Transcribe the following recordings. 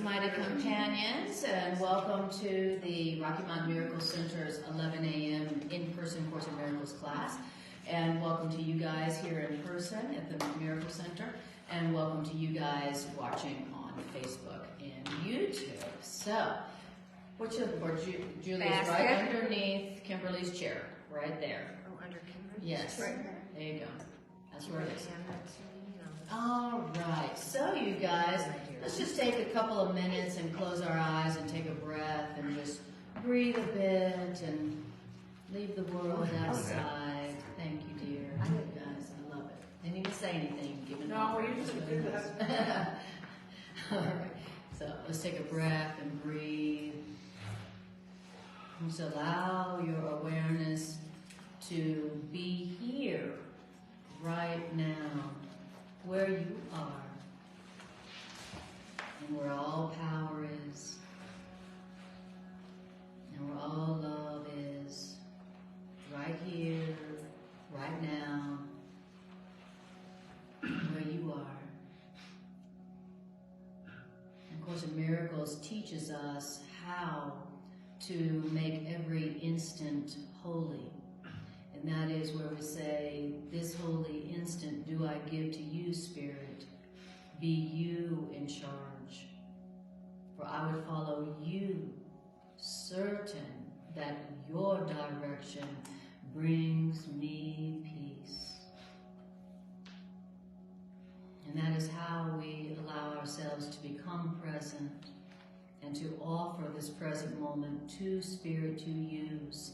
mighty companions, and welcome to the Rocky Mountain Miracle Center's 11 a.m. in-person Course in Miracles class. And welcome to you guys here in person at the Miracle Center, and welcome to you guys watching on Facebook and YouTube. So, what you looking for? Julia's right underneath Kimberly's chair, right there. Oh, under Kimberly's? Yes. Right there. There you go. That's where it is. All right, so you guys, let's just take a couple of minutes and close our eyes and take a breath and just breathe a bit and leave the world outside. Thank you, dear. You guys, I love it. Didn't even say anything. Give it No, we usually do that. All right, so let's take a breath and breathe. Just allow your awareness to be here right now, where you are, and where all power is, and where all love is, right here, right now, where you are. And Course in Miracles teaches us how to make every instant holy. And that is where we say, this holy instant do I give to you, Spirit. Be you in charge. For I would follow you, certain that your direction brings me peace. And that is how we allow ourselves to become present and to offer this present moment to Spirit to use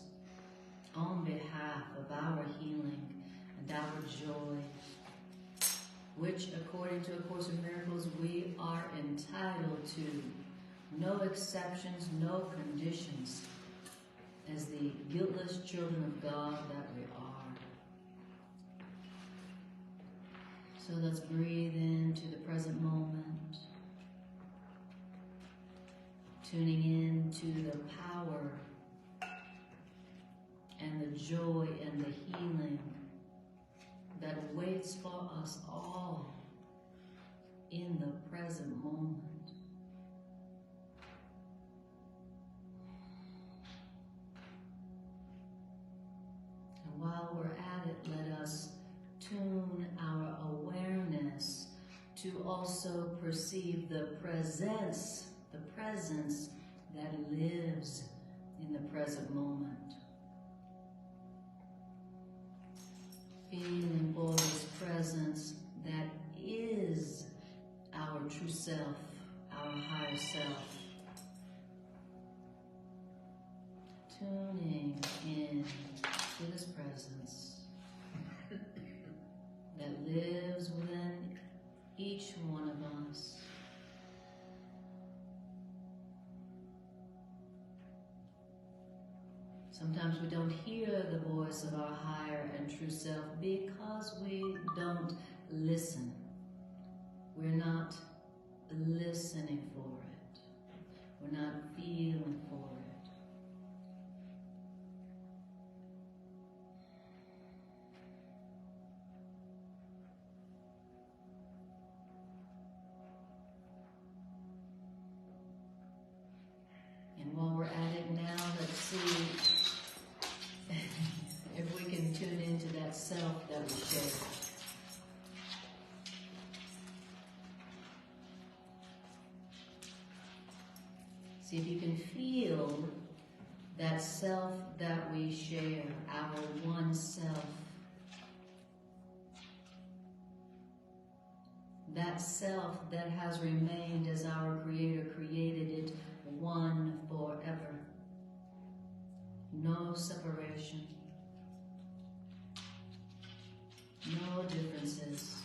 on behalf of our healing and our joy, which, according to A Course in Miracles, we are entitled to. No exceptions, no conditions, as the guiltless children of God that we are. So let's breathe into the present moment, tuning into the power and the joy and the healing that waits for us all in the present moment. And while we're at it, let us tune our awareness to also perceive the presence that lives in the present moment. Feeling all this presence that is our true self, our higher self. Tuning in to this presence that lives within each one of us. Sometimes we don't hear the voice of our higher and true self because we don't listen. We're not listening for it. We're not feeling for it. And while we're at it now, let's see if we can tune into that self that we share. See if you can feel that self that we share, our one self. That self that has remained as our Creator created it, one forever. No separation. No differences.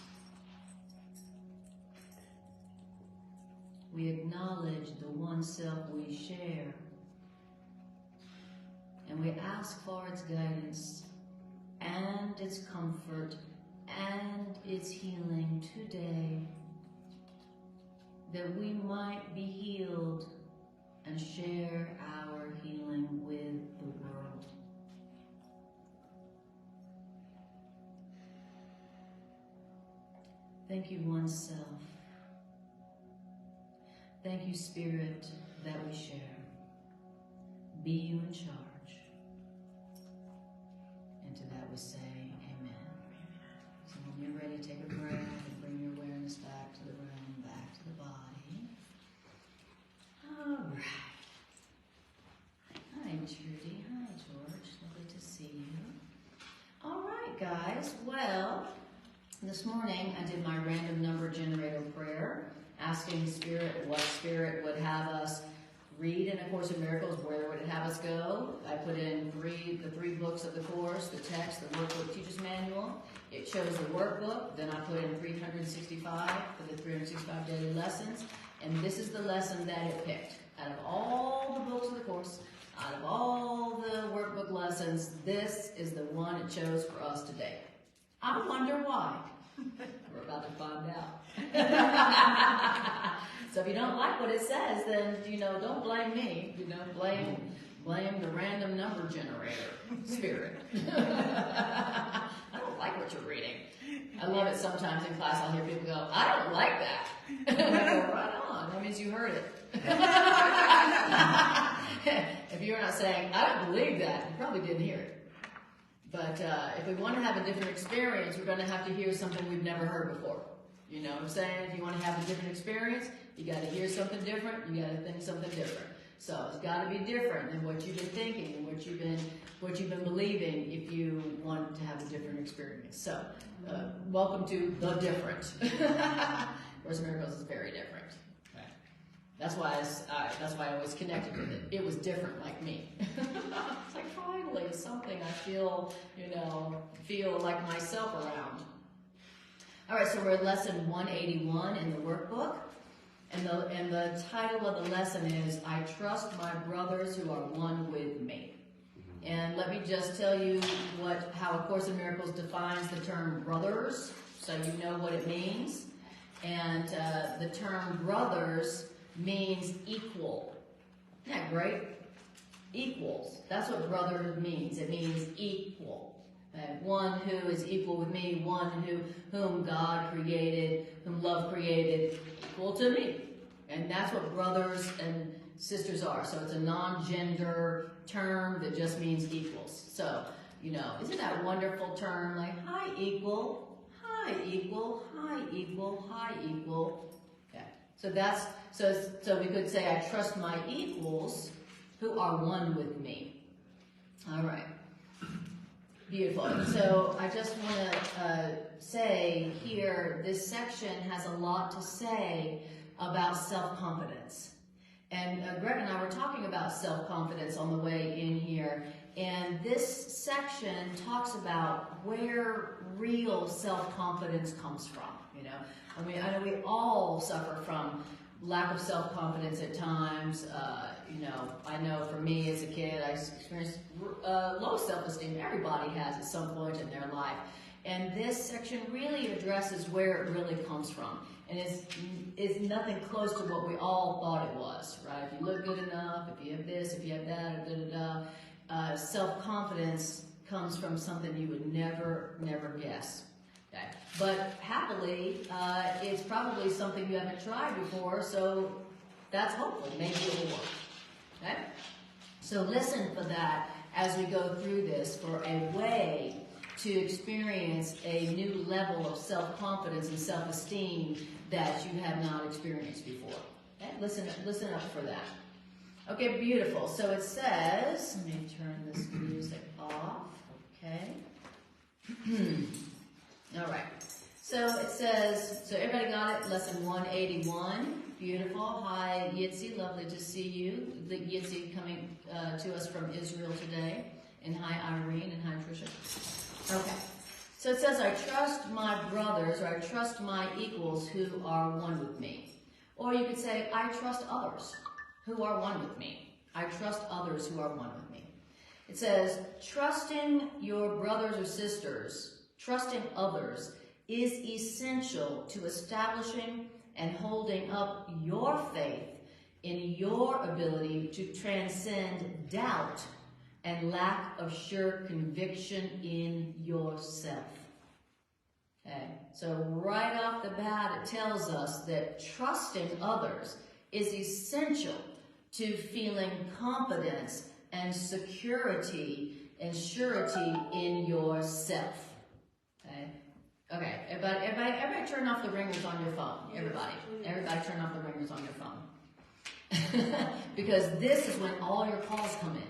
We acknowledge the one self we share, and we ask for its guidance and its comfort and its healing today, that we might be healed and share our healing with the world. Thank you, one self. Thank you, Spirit, that we share. Be you in charge. And to that we say, amen. So when you're ready, take a breath and bring your awareness back to the room, back to the body. All right. Hi, Trudy. Hi, George. Lovely to see you. All right, guys. Well, this morning I did my random number generator prayer, asking Spirit what Spirit would have us read in A Course in Miracles, where would it have us go. I put in the three books of the Course, the text, the workbook, teacher's manual. It shows the workbook. Then I put in 365 for the 365 daily lessons. And this is the lesson that it picked. Out of all the books of the Course, out of all the workbook lessons, this is the one it chose for us today. I wonder why. We're about to find out. So if you don't like what it says, then, don't blame me. Blame the random number generator, Spirit. I don't like what you're reading. I love it sometimes in class. I'll hear people go, I don't like that. And I go, right on. That means you heard it. If you're not saying, I don't believe that, you probably didn't hear it. But if we want to have a different experience, we're going to have to hear something we've never heard before. You know what I'm saying? If you want to have a different experience, you got to hear something different. You got to think something different. So it's got to be different than what you've been thinking and what you've been believing if you want to have a different experience. So welcome to the different. Course in Miracles is very different. Okay. That's why I always connected with it. It was different, like me. It's like finally something I feel like myself around. All right, so we're at lesson 181 in the workbook, and the title of the lesson is "I Trust My Brothers Who Are One With Me." And let me just tell you how A Course in Miracles defines the term brothers, so you know what it means. And the term brothers means equal. Isn't that great? Equals. That's what brother means. It means equal. One who is equal with me, one whom God created, whom love created, equal to me. And that's what brothers and sisters are. So it's a non-gender term that just means equals. So, isn't that a wonderful term? Like, hi, equal, hi, equal, hi, equal, hi, equal. Okay. So we could say, I trust my equals who are one with me. All right. Beautiful. So I just want to say here, this section has a lot to say about self-confidence. And Greg and I were talking about self-confidence on the way in here. And this section talks about where real self-confidence comes from. I know we all suffer from lack of self-confidence at times. I know for me as a kid, I experienced low self-esteem. Everybody has at some point in their life. And this section really addresses where it really comes from. And it's nothing close to what we all thought it was, right? If you look good enough, if you have this, if you have that, self-confidence comes from something you would never guess. Okay. But happily, it's probably something you haven't tried before, so that's hopeful. Maybe it will work. Okay? So listen for that as we go through this, for a way to experience a new level of self-confidence and self-esteem that you have not experienced before. Okay? Listen up for that. Okay, beautiful. So it says, let me turn this music off. Okay. All right. So it says, so everybody got it? Lesson 181. Beautiful. Hi, Yitzi. Lovely to see you. The Yitzi coming to us from Israel today. And hi, Irene. And hi, Tricia. Okay. So it says, I trust my brothers, or I trust my equals who are one with me. Or you could say, I trust others who are one with me. I trust others who are one with me. It says, trusting your brothers or sisters, trusting others, is essential to establishing and holding up your faith in your ability to transcend doubt and lack of sure conviction in yourself. Okay, so right off the bat, it tells us that trusting others is essential to feeling confidence and security and surety in yourself. Okay, everybody turn off the ringers on your phone. Everybody turn off the ringers on your phone. Because this is when all your calls come in.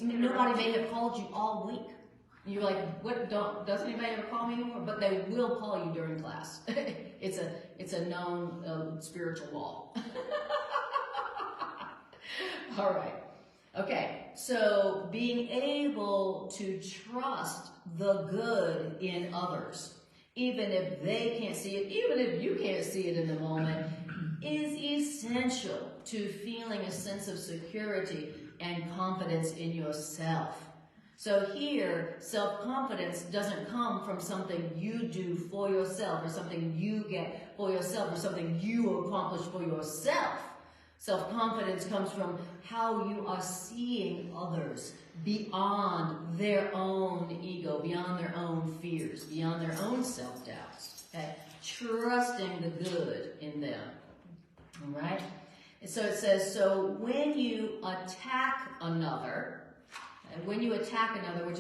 Nobody may have called you all week. You're like, what? Doesn't anybody ever call me anymore? But they will call you during class. It's a known spiritual law. All right. Okay, so being able to trust the good in others, even if they can't see it, even if you can't see it in the moment, is essential to feeling a sense of security and confidence in yourself. So here, self-confidence doesn't come from something you do for yourself or something you get for yourself or something you accomplish for yourself. Self-confidence comes from how you are seeing others beyond their own ego, beyond their own fears, beyond their own self-doubts. Okay? Trusting the good in them. All right? And so it says, so when you attack another, which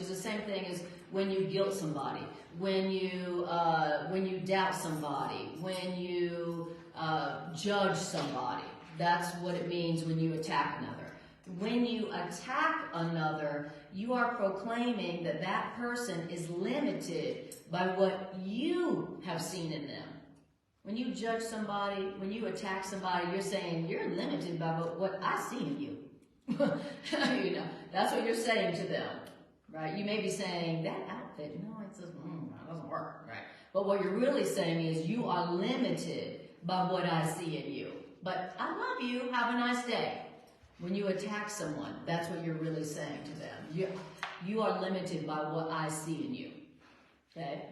is the same thing as when you guilt somebody, when you doubt somebody, when you judge somebody. That's what it means when you attack another. When you attack another, you are proclaiming that that person is limited by what you have seen in them. When you judge somebody, when you attack somebody, you're saying you're limited by what I see in you. You know, that's what you're saying to them, right? You may be saying, that outfit, no, it says, that doesn't work, right? But what you're really saying is you are limited by what I see in you. But I love you, have a nice day. When you attack someone, that's what you're really saying to them. You are limited by what I see in you, okay?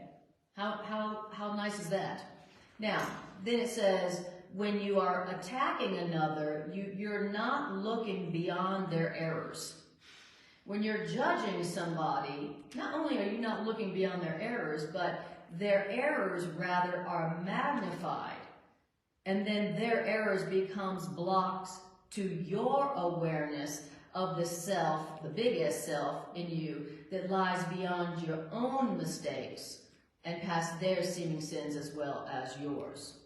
How nice is that? Now, then it says, when you are attacking another, you're not looking beyond their errors. When you're judging somebody, not only are you not looking beyond their errors, but their errors rather are magnified. And then their errors becomes blocks to your awareness of the self, the biggest self in you that lies beyond your own mistakes and past their seeming sins as well as yours.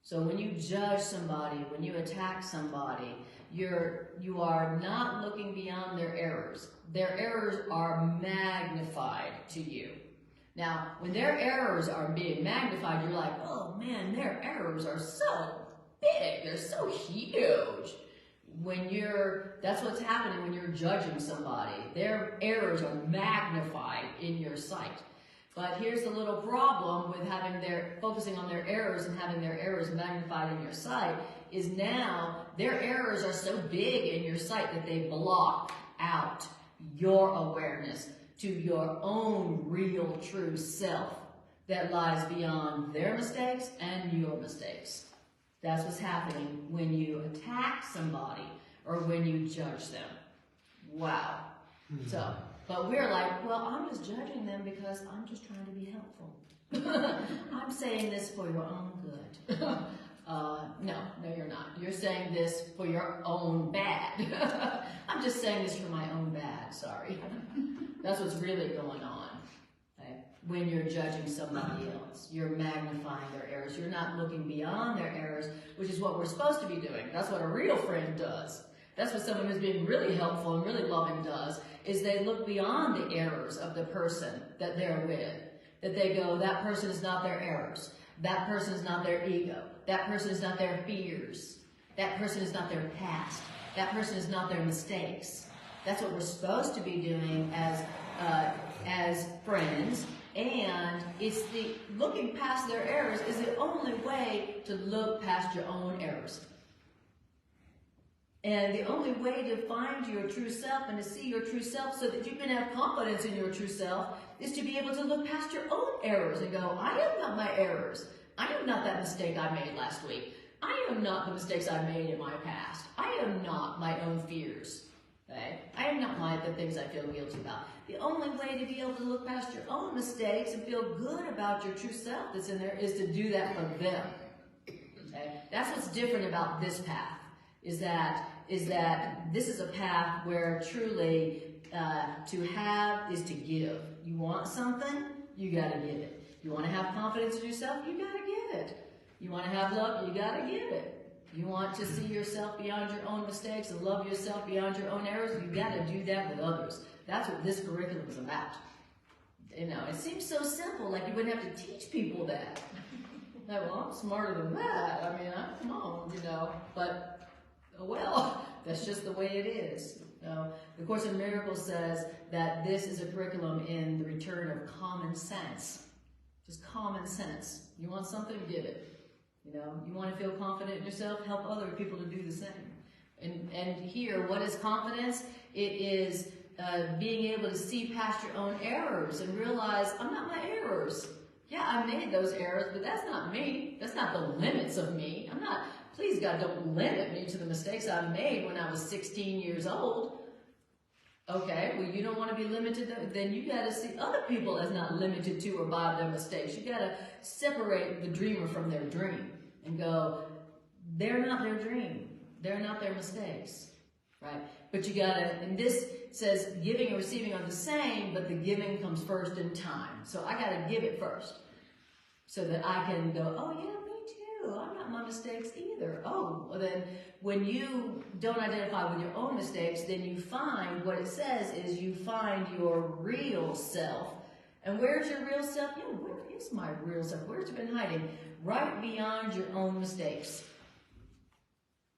So when you judge somebody, when you attack somebody, you are not looking beyond their errors. Their errors are magnified to you. Now, when their errors are being magnified, you're like, oh man, their errors are so big, they're so huge. That's what's happening when you're judging somebody. Their errors are magnified in your sight. But here's the little problem with focusing on their errors and having their errors magnified in your sight is now their errors are so big in your sight that they block out your awareness to your own real true self that lies beyond their mistakes and your mistakes. That's what's happening when you attack somebody or when you judge them. Wow. But we're like, well, I'm just judging them because I'm just trying to be helpful. I'm saying this for your own good. No, you're not. You're saying this for your own bad. I'm just saying this for my own bad, sorry. That's what's really going on. Okay? When you're judging somebody else, you're magnifying their errors. You're not looking beyond their errors, which is what we're supposed to be doing. That's what a real friend does. That's what someone who's being really helpful and really loving does, is they look beyond the errors of the person that they're with. That they go, that person is not their errors. That person is not their ego. That person is not their fears. That person is not their past. That person is not their mistakes. That's what we're supposed to be doing as friends. And it's the looking past their errors is the only way to look past your own errors. And the only way to find your true self and to see your true self so that you can have confidence in your true self is to be able to look past your own errors and go, I am not my errors. I am not that mistake I made last week. I am not the mistakes I made in my past. I am not my own fears. Okay? I am not the things I feel guilty about. The only way to be able to look past your own mistakes and feel good about your true self that's in there is to do that for them. Okay? That's what's different about this path, is that this is a path where truly to have is to give. You want something, you gotta give it. You want to have confidence in yourself, you gotta give it. You want to have love, you gotta give it. You want to see yourself beyond your own mistakes and love yourself beyond your own errors, you gotta do that with others. That's what this curriculum is about. You know, it seems so simple, like you wouldn't have to teach people that. Like, well, I'm smarter than that. I mean, come on, you know. But, oh well, that's just the way it is. The Course in Miracles says that this is a curriculum in the return of common sense. Just common sense. You want something, give it. You know, you want to feel confident in yourself, help other people to do the same. And here, what is confidence? It is being able to see past your own errors and realize, I'm not my errors. Yeah, I made those errors, but that's not me. That's not the limits of me. I'm not, please God, don't limit me to the mistakes I made when I was 16 years old. Okay, well, you don't want to be limited, then you got to see other people as not limited to or by their mistakes. You got to separate the dreamer from their dream and go, they're not their dream. They're not their mistakes, right? But you got to, and this says giving and receiving are the same, but the giving comes first in time. So I got to give it first so that I can go, oh yeah, me too. I'm not my mistakes either. Oh, well then when you don't identify with your own mistakes, then you find, what it says is you find your real self. And where's your real self? Yeah, where is my real self? Where's it been hiding? Right beyond your own mistakes.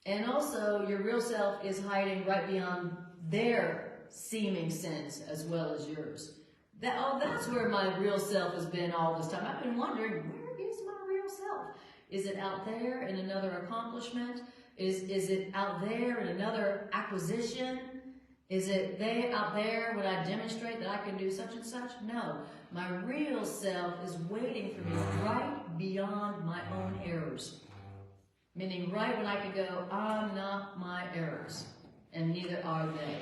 And also, your real self is hiding right beyond their seeming sins as well as yours. That's where my real self has been all this time. I've been wondering, where is my real self? Is it out there in another accomplishment? Is it out there in another acquisition? Is it out there when I demonstrate that I can do such and such? No, my real self is waiting for me right beyond my own errors. Meaning right when I can go, I'm not my errors, and neither are they.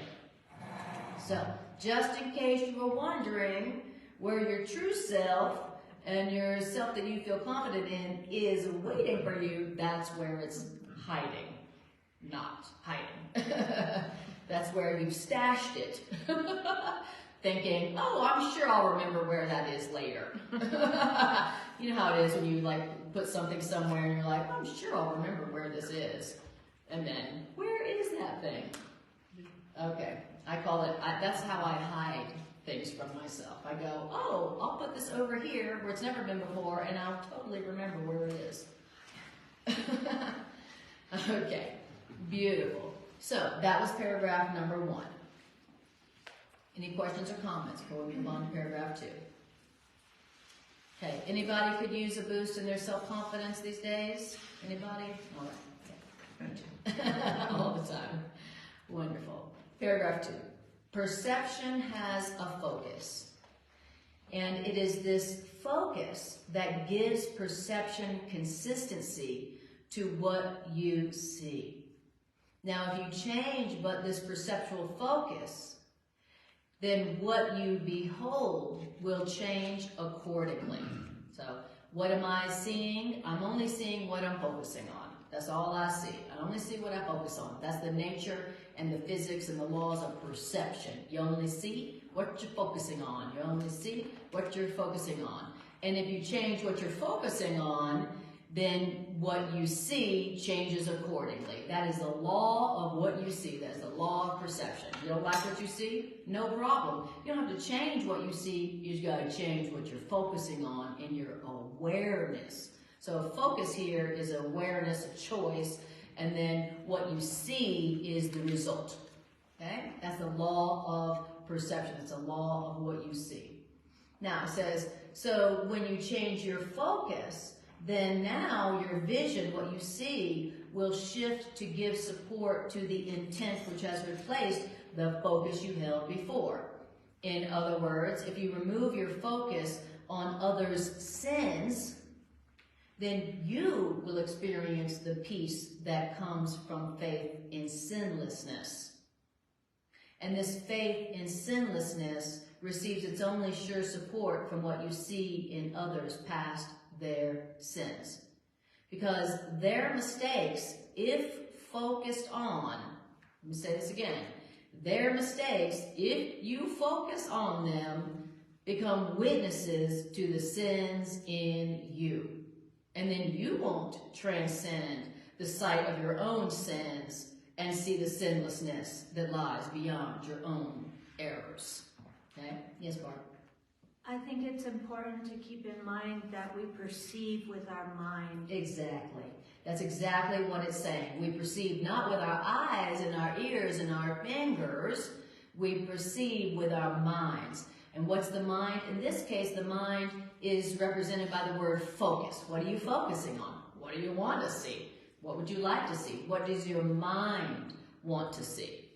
So, just in case you were wondering where your true self and your self that you feel confident in is waiting for you, that's where it's hiding, not hiding. That's where you've stashed it, thinking, oh, I'm sure I'll remember where that is later. You know how it is when you like put something somewhere and you're like, I'm sure I'll remember where this is. And then, where is that thing? Okay, I call it, that's how I hide things from myself. I go, oh, I'll put this over here where it's never been before and I'll totally remember where it is. Okay, beautiful. So, that was paragraph number 1. Any questions or comments before we move on to paragraph 2? Okay, anybody could use a boost in their self-confidence these days? Anybody? All right. Okay. All the time. Wonderful. Paragraph 2. Perception has a focus. And it is this focus that gives perception consistency to what you see. Now, if you change but this perceptual focus, then what you behold will change accordingly. So, what am I seeing? I'm only seeing what I'm focusing on. That's all I see. I only see what I focus on. That's the nature and the physics and the laws of perception. You only see what you're focusing on. You only see what you're focusing on. And if you change what you're focusing on, then what you see changes accordingly. That is the law of what you see. That is the law of perception. You don't like what you see? No problem. You don't have to change what you see. You just got to change what you're focusing on in your awareness. So focus here is awareness, a choice, and then what you see is the result. Okay? That's the law of perception. It's a law of what you see. Now it says, so when you change your focus, then now your vision, what you see, will shift to give support to the intent which has replaced the focus you held before. In other words, if you remove your focus on others' sins, then you will experience the peace that comes from faith in sinlessness. And this faith in sinlessness receives its only sure support from what you see in others past their sins. Because their mistakes, if focused on, let me say this again, their mistakes, if you focus on them, become witnesses to the sins in you. And then you won't transcend the sight of your own sins and see the sinlessness that lies beyond your own errors. Okay? Yes, Barb? I think it's important to keep in mind that we perceive with our mind. Exactly. That's exactly what it's saying. We perceive not with our eyes and our ears and our fingers. We perceive with our minds. And what's the mind? In this case, the mind is represented by the word focus. What are you focusing on? What do you want to see? What would you like to see? What does your mind want to see?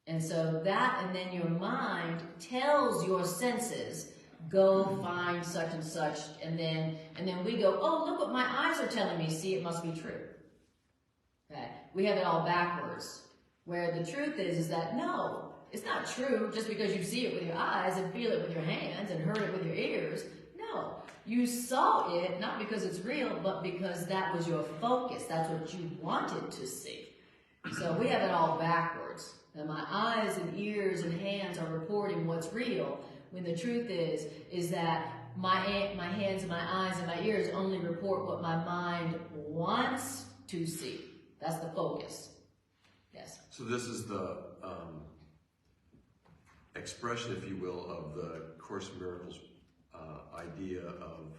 And so that, and then your mind tells your senses, go find such and such, and then we go, oh, look what my eyes are telling me. See, it must be true. Okay? We have it all backwards. Where the truth is that no, it's not true just because you see it with your eyes and feel it with your hands and heard it with your ears. No, you saw it not because it's real, but because that was your focus. That's what you wanted to see. So we have it all backwards. And my eyes and ears and hands are reporting what's real, when the truth is that my hands and my eyes and my ears only report what my mind wants to see. That's the focus. Yes. So this is the expression, if you will, of the Course in Miracles idea of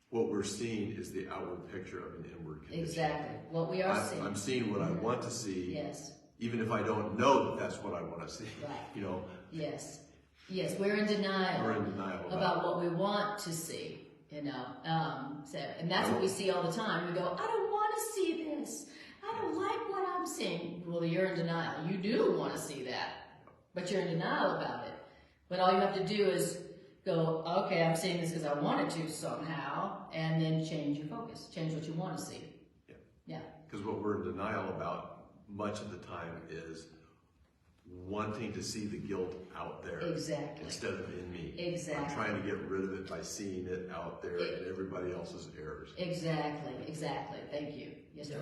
what we're seeing is the outward picture of an inward condition. Exactly. What we are seeing. I'm seeing what I want to see. Yes. Even if I don't know that that's what I want to see. Right. You know. Yes. Yes, we're in denial. We're in denial about what we want to see, you know. And that's what we see all the time. We go, I don't want to see this. I don't like what I'm seeing. Well, you're in denial. You do want to see that, but you're in denial about it. But all you have to do is go, okay, I'm seeing this because I wanted to somehow, and then change your focus. Change what you want to see. Yeah. Yeah. Because what we're in denial about much of the time is wanting to see the guilt out there. Exactly. Instead of in me. Exactly. I'm trying to get rid of it by seeing it out there and everybody else's errors. Exactly. Exactly. Thank you. Yes, sir.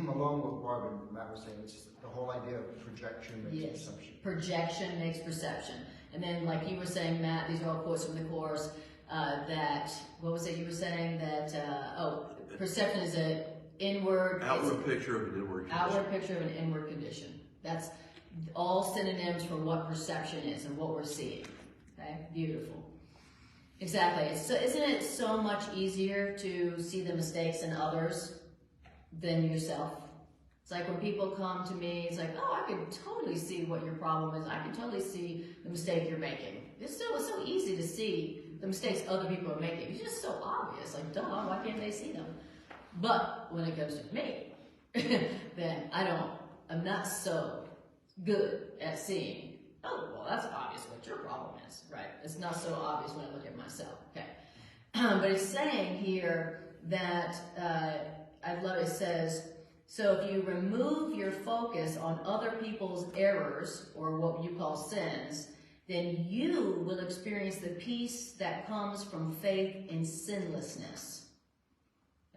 Along with what Barb and Matt was saying, it's the whole idea of projection makes perception. Projection makes perception. And then, like you were saying, Matt, these are all quotes from the Course, that, what was it you were saying? That, perception is an inward... Outward picture of an inward condition. Outward picture of an inward condition. That's all synonyms for what perception is and what we're seeing. Okay? Beautiful. Exactly. So, isn't it so much easier to see the mistakes in others than yourself? It's like when people come to me, it's like, oh, I can totally see what your problem is. I can totally see the mistake you're making. It's so easy to see the mistakes other people are making. It's just so obvious. Like, duh, why can't they see them? But when it comes to me, then I'm not so good at seeing, oh, well, that's obvious what your problem is, right? It's not so obvious when I look at myself, okay? But it's saying here that, I love it says, so if you remove your focus on other people's errors, or what you call sins, then you will experience the peace that comes from faith in sinlessness.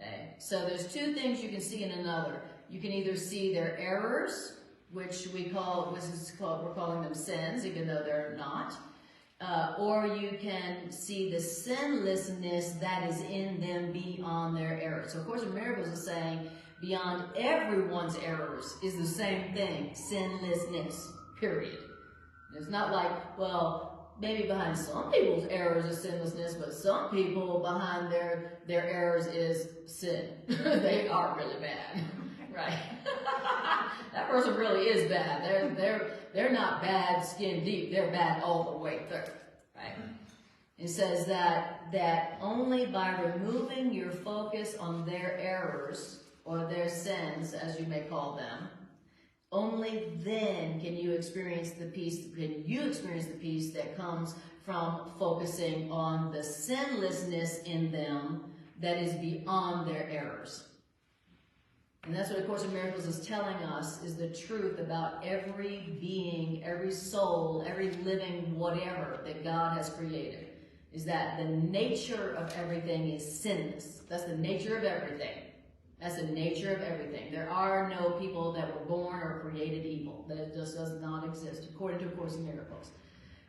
Okay? So there's two things you can see in another. You can either see their errors, which we're calling them sins, even though they're not, or you can see the sinlessness that is in them beyond their errors. So, of course, Miracles is saying beyond everyone's errors is the same thing, sinlessness, period. It's not like, well, maybe behind some people's errors is sinlessness, but some people behind their errors is sin. They are really bad, right? That person really is bad. They're not bad skin deep. They're bad all the way through, right? It says that only by removing your focus on their errors or their sins, as you may call them, only then can you experience the peace. Can you experience the peace that comes from focusing on the sinlessness in them that is beyond their errors. And that's what A Course in Miracles is telling us, is the truth about every being, every soul, every living whatever that God has created. Is that the nature of everything is sinless. That's the nature of everything. That's the nature of everything. There are no people that were born or created evil. That just does not exist, according to A Course in Miracles.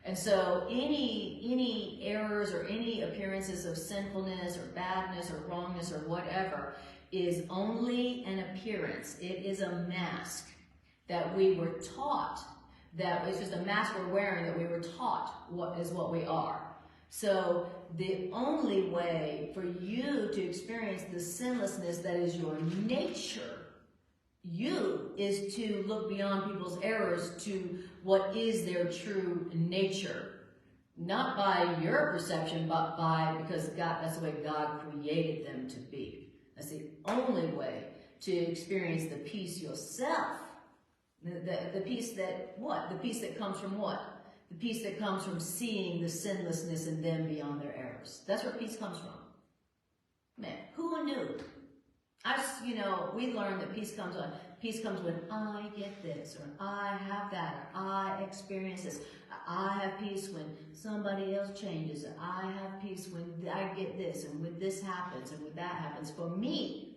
And so any errors or any appearances of sinfulness or badness or wrongness or whatever is only an appearance. It is a mask that we were taught, that it's just a mask we're wearing that we were taught what is what we are. So the only way for you to experience the sinlessness that is your nature, is to look beyond people's errors to what is their true nature. Not by your perception, but because God, that's the way God created them to be. That's the only way to experience the peace yourself. The peace that, what? The peace that comes from what? The peace that comes from seeing the sinlessness in them beyond their errors. That's where peace comes from. Man, who knew? We learned that peace comes when I get this, or I have that, or I experience this. I have peace when somebody else changes. I have peace when I get this, and when this happens, and when that happens. For me,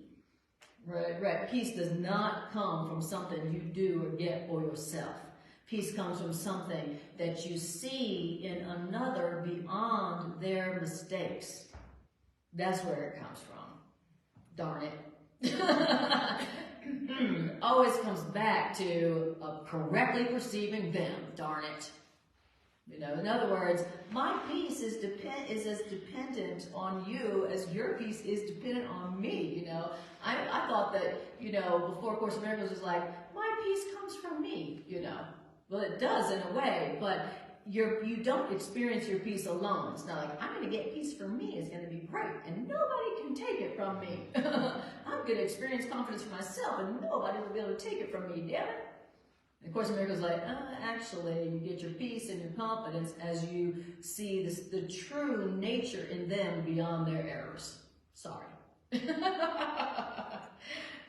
right, peace does not come from something you do or get for yourself. Peace comes from something that you see in another beyond their mistakes. That's where it comes from. Darn it. Always comes back to correctly perceiving them. Darn it. In other words, my peace is as dependent on you as your peace is dependent on me. I thought that, before A Course in Miracles was like, my peace comes from me, Well, it does in a way, but you don't experience your peace alone. It's not like, I'm going to get peace from me. It's going to be great, and nobody can take it from me. I'm going to experience confidence for myself, and nobody will be able to take it from me, damn it. And A Course in Miracles is like, actually, you get your peace and your confidence as you see the true nature in them beyond their errors. Sorry.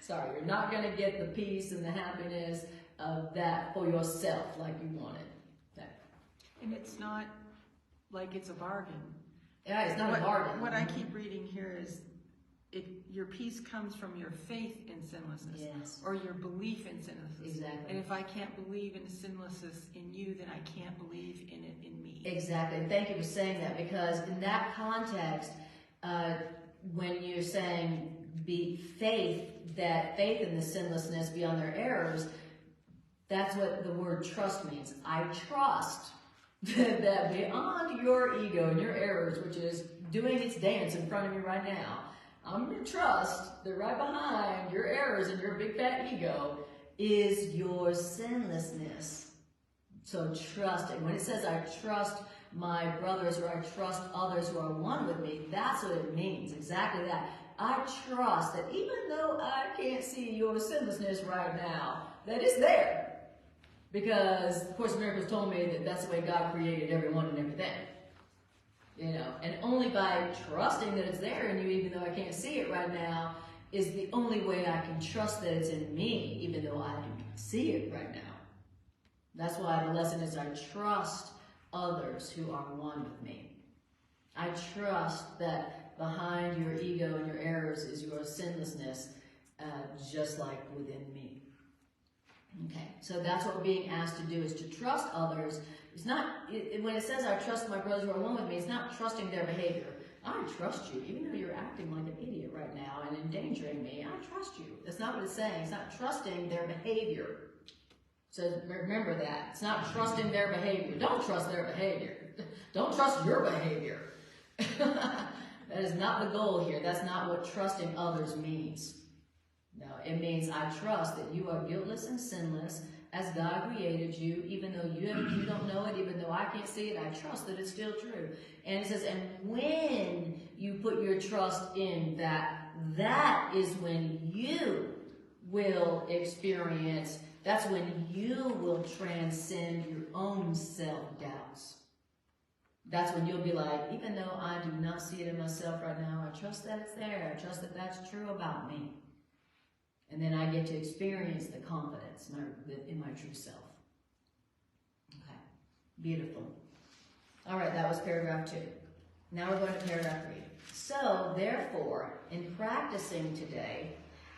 Sorry, you're not going to get the peace and the happiness of that for yourself like you wanted. And it's not like it's a bargain. Yeah, it's not a bargain. What I keep reading here is your peace comes from your faith in sinlessness. Yes. Or your belief in sinlessness. Exactly. And if I can't believe in sinlessness in you, then I can't believe in it in me. Exactly. Thank you for saying that, because in that context, when you're saying faith in the sinlessness beyond their errors, that's what the word trust means. I trust that beyond your ego and your errors, which is doing its dance in front of me right now, I'm going to trust that right behind your errors and your big fat ego is your sinlessness. So trust it. When it says I trust my brothers or I trust others who are one with me, that's what it means. Exactly that. I trust that even though I can't see your sinlessness right now, that it's there. Because, of course, Miracles told me that that's the way God created everyone and everything. And only by trusting that it's there in you, even though I can't see it right now, is the only way I can trust that it's in me, even though I do not see it right now. That's why the lesson is I trust others who are one with me. I trust that behind your ego and your errors is your sinlessness, just like within me. Okay, so that's what we're being asked to do, is to trust others. It's not, when it says I trust my brothers who are one with me, it's not trusting their behavior. I trust you, even though you're acting like an idiot right now and endangering me, I trust you. That's not what it's saying. It's not trusting their behavior. So remember that. It's not trusting their behavior. Don't trust their behavior. Don't trust your behavior. That is not the goal here. That's not what trusting others means. No, it means I trust that you are guiltless and sinless as God created you, even though you don't know it, even though I can't see it, I trust that it's still true. And it says, and when you put your trust in that, that is when you will experience, that's when you will transcend your own self-doubts. That's when you'll be like, even though I do not see it in myself right now, I trust that it's there. I trust that that's true about me. And then I get to experience the confidence in my true self. Okay, beautiful. All right, that was paragraph 2. Now we're going to paragraph 3. So, therefore, in practicing today,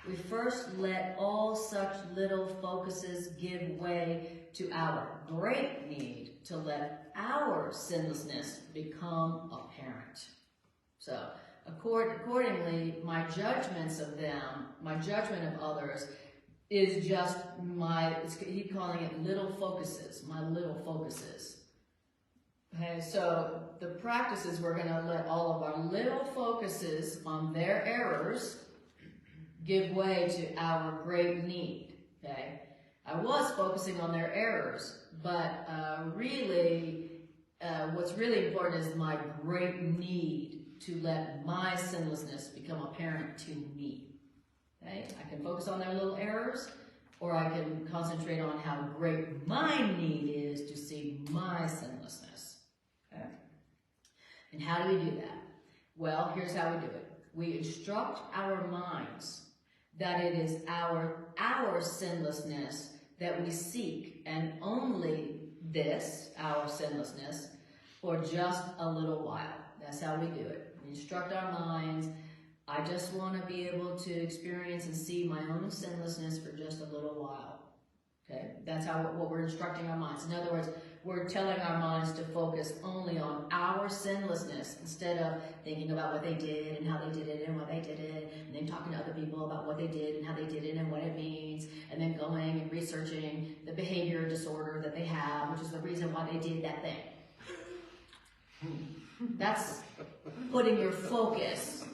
We first let all such little focuses give way to our great need to let our sinlessness become apparent. So, accordingly, my judgments of them, my judgment of others, is just he's calling it little focuses, my little focuses. Okay, so the practice is we're going to let all of our little focuses on their errors give way to our great need. Okay, I was focusing on their errors, but what's really important is my great need to let my sinlessness become apparent to me. Okay, I can focus on their little errors, or I can concentrate on how great my need is to see my sinlessness. Okay? And how do we do that? Well, here's how we do it. We instruct our minds that it is our sinlessness that we seek, and only this, our sinlessness, for just a little while. That's how we do it. We instruct our minds, I just want to be able to experience and see my own sinlessness for just a little while. Okay? That's what we're instructing our minds. In other words, we're telling our minds to focus only on our sinlessness instead of thinking about what they did and how they did it and why they did it, and then talking to other people about what they did and how they did it and what it means, and then going and researching the behavior disorder that they have, which is the reason why they did that thing. That's putting your focus.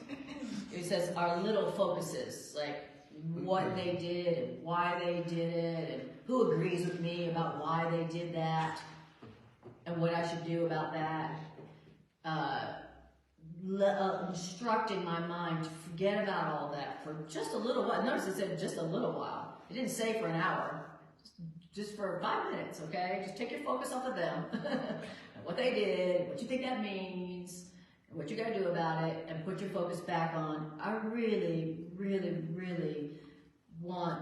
It says our little focuses, like what they did and why they did it, and who agrees with me about why they did that, and what I should do about that. Instructing my mind to forget about all that for just a little while. Notice it said just a little while. It didn't say for an hour. Just for 5 minutes, okay? Just take your focus off of them. What they did, what you think that means, and what you gotta do about it, and put your focus back on, I really, really, really want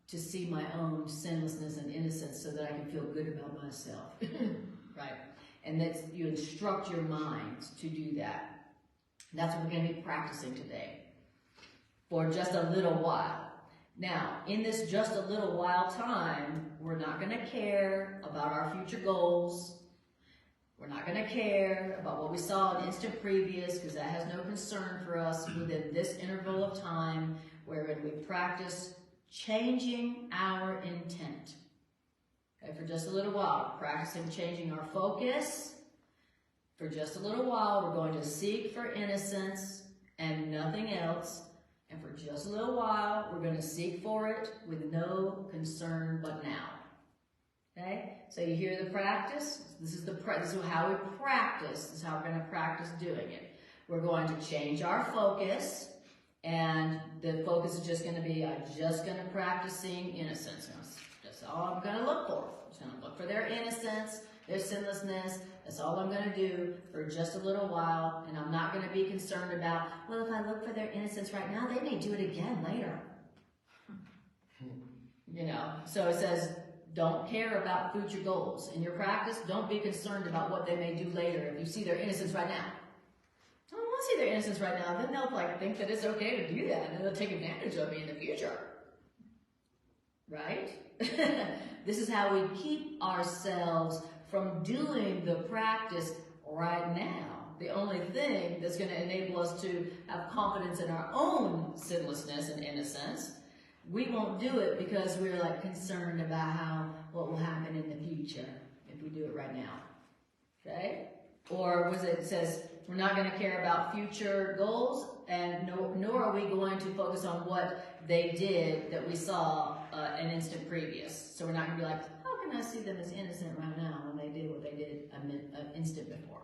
to see my own sinlessness and innocence so that I can feel good about myself, right? And that's, you instruct your mind to do that. That's what we're gonna be practicing today for just a little while. Now, in this just a little while time, we're not gonna care about our future goals. We're not going to care about what we saw in instant previous, because that has no concern for us within this interval of time wherein we practice changing our intent. Okay, for just a little while, practicing changing our focus. For just a little while, we're going to seek for innocence and nothing else. And for just a little while, we're going to seek for it with no concern but now. Okay, so you hear the practice. This is how we practice. This is how we're going to practice doing it. We're going to change our focus, and the focus is just going to be, I'm just going to practice seeing innocence. That's all I'm going to look for. I'm just going to look for their innocence, their sinlessness. That's all I'm going to do for just a little while, and I'm not going to be concerned about, well, if I look for their innocence right now, they may do it again later. You know, so it says, don't care about future goals. In your practice, don't be concerned about what they may do later if you see their innocence right now. I don't want to see their innocence right now. Then they'll think that it's okay to do that, and they'll take advantage of me in the future. Right? This is how we keep ourselves from doing the practice right now. The only thing that's going to enable us to have confidence in our own sinlessness and innocence, we won't do it because we're like concerned about what will happen in the future if we do it right now. Okay? Or it says we're not going to care about future goals, and nor are we going to focus on what they did that we saw an instant previous. So we're not going to be like, how can I see them as innocent right now when they did what they did an instant before?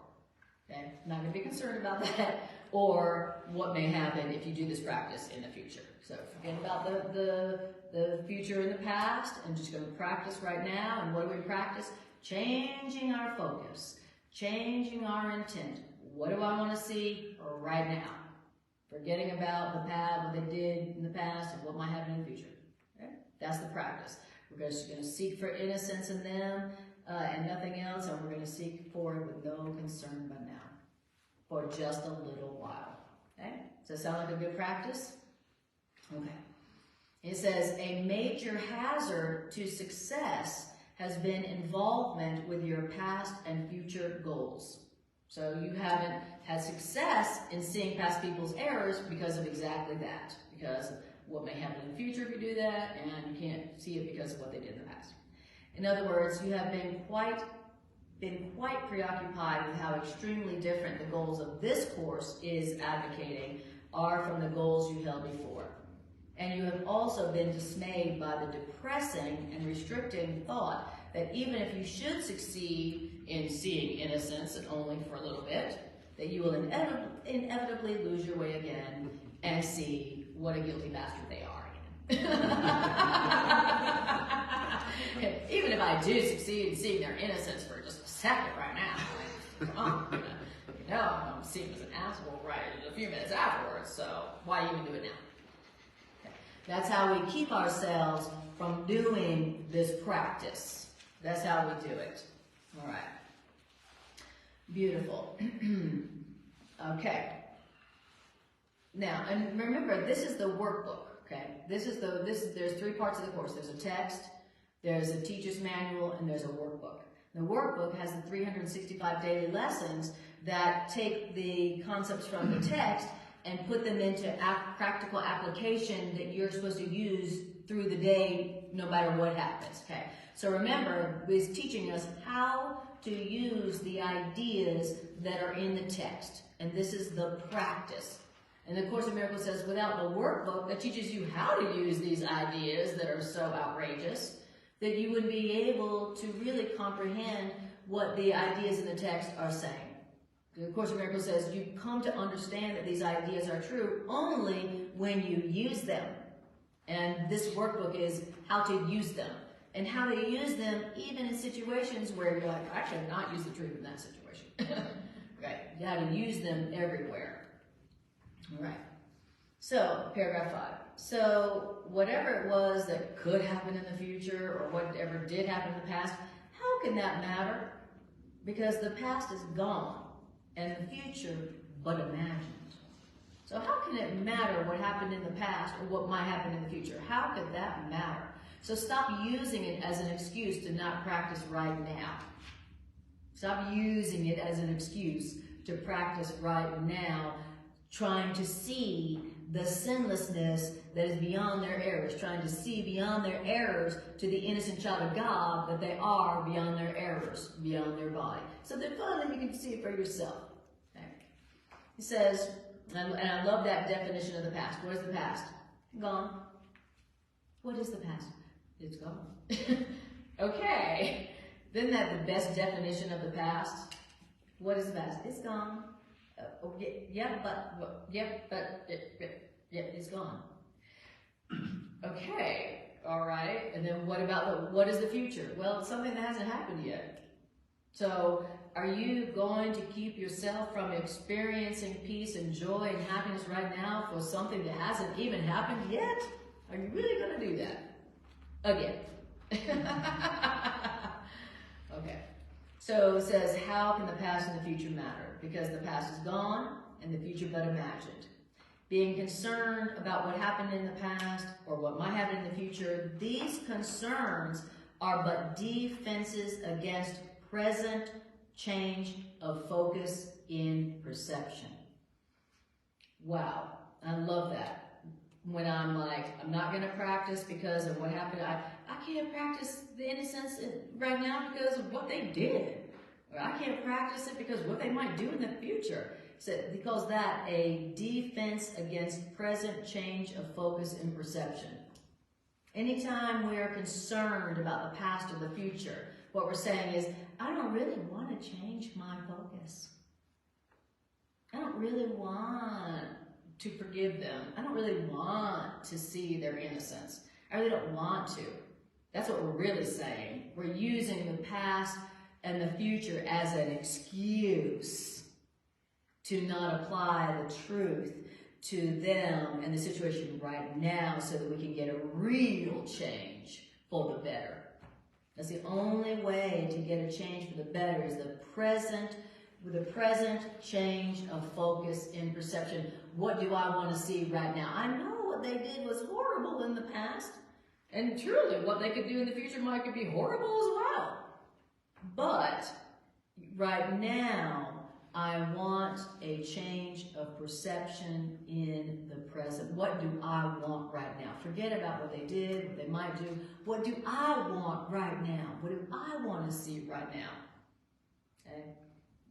Okay? Not going to be concerned about that, or what may happen if you do this practice in the future. So forget about the future and the past, and just going to practice right now. And what do we practice? Changing our focus, changing our intent. What do I want to see right now? Forgetting about the past, what they did in the past, and what might happen in the future. Okay? That's the practice. We're just going to seek for innocence in them and nothing else, and we're going to seek for it with no concern but now, for just a little while. Okay? Does that sound like a good practice? Okay. It says, a major hazard to success has been involvement with your past and future goals. So you haven't had success in seeing past people's errors because of exactly that. Because of what may happen in the future if you do that, and you can't see it because of what they did in the past. In other words, you have been quite preoccupied with how extremely different the goals of this course is advocating are from the goals you held before. And you have also been dismayed by the depressing and restricting thought that even if you should succeed in seeing innocence, and only for a little bit, that you will inevitably lose your way again and see what a guilty bastard they are again. Even if I do succeed in seeing their innocence for just a second right now, like, come on, you know I'm going to see them as an asshole right in a few minutes afterwards, so why even do it now? Okay. That's how we keep ourselves from doing this practice. That's how we do it. All right. Beautiful. Okay. Now, and remember, this is the workbook, okay? There's 3 parts of the course. There's a text, there's a teacher's manual, and there's a workbook. The workbook has the 365 daily lessons that take the concepts from the text and put them into practical application that you're supposed to use through the day, no matter what happens, okay? So remember, he's teaching us how to use the ideas that are in the text, and this is the practice. And the Course in Miracles says, without the workbook that teaches you how to use these ideas that are so outrageous, that you would be able to really comprehend what the ideas in the text are saying. The Course in Miracles says you come to understand that these ideas are true only when you use them. And this workbook is how to use them. And how to use them even in situations where you're like, I should not use the truth in that situation. Right? You have to use them everywhere. All right. So, paragraph 5. So, whatever it was that could happen in the future or whatever did happen in the past, how can that matter? Because the past is gone and the future but imagined. So how can it matter what happened in the past or what might happen in the future? How could that matter? So stop using it as an excuse to not practice right now. Stop using it as an excuse to practice right now, trying to see the sinlessness that is beyond their errors, trying to see beyond their errors to the innocent child of God that they are beyond their errors, beyond their body. So then finally you can see it for yourself. Okay. He says, and I love that definition of the past. What is the past? Gone. What is the past? It's gone. Okay. Isn't that the best definition of the past? What is the past? It's gone. It's gone. Okay, all right. And then what about what is the future? Well, it's something that hasn't happened yet. So are you going to keep yourself from experiencing peace and joy and happiness right now for something that hasn't even happened yet? Are you really going to do that? Again. Okay. So it says, how can the past and the future matter? Because the past is gone and the future but imagined. Being concerned about what happened in the past or what might happen in the future, these concerns are but defenses against present change of focus in perception. Wow, I love that. When I'm like, I'm not going to practice because of what happened. I can't practice the innocence right now because of what they did. Or I can't practice it because of what they might do in the future. So he calls that a defense against present change of focus in perception. Anytime we're concerned about the past or the future, what we're saying is, I don't really want to change my focus. I don't really want to forgive them. I don't really want to see their innocence. I really don't want to. That's what we're really saying. We're using the past and the future as an excuse to not apply the truth to them and the situation right now so that we can get a real change for the better. That's the only way to get a change for the better is the present change of focus in perception. What do I want to see right now? I know what what they did was horrible in the past, and truly what they could do in the future might could be horrible as well. But right now, I want a change of perception in the present. What do I want right now? Forget about what they did, what they might do. What do I want right now? What do I want to see right now? Okay?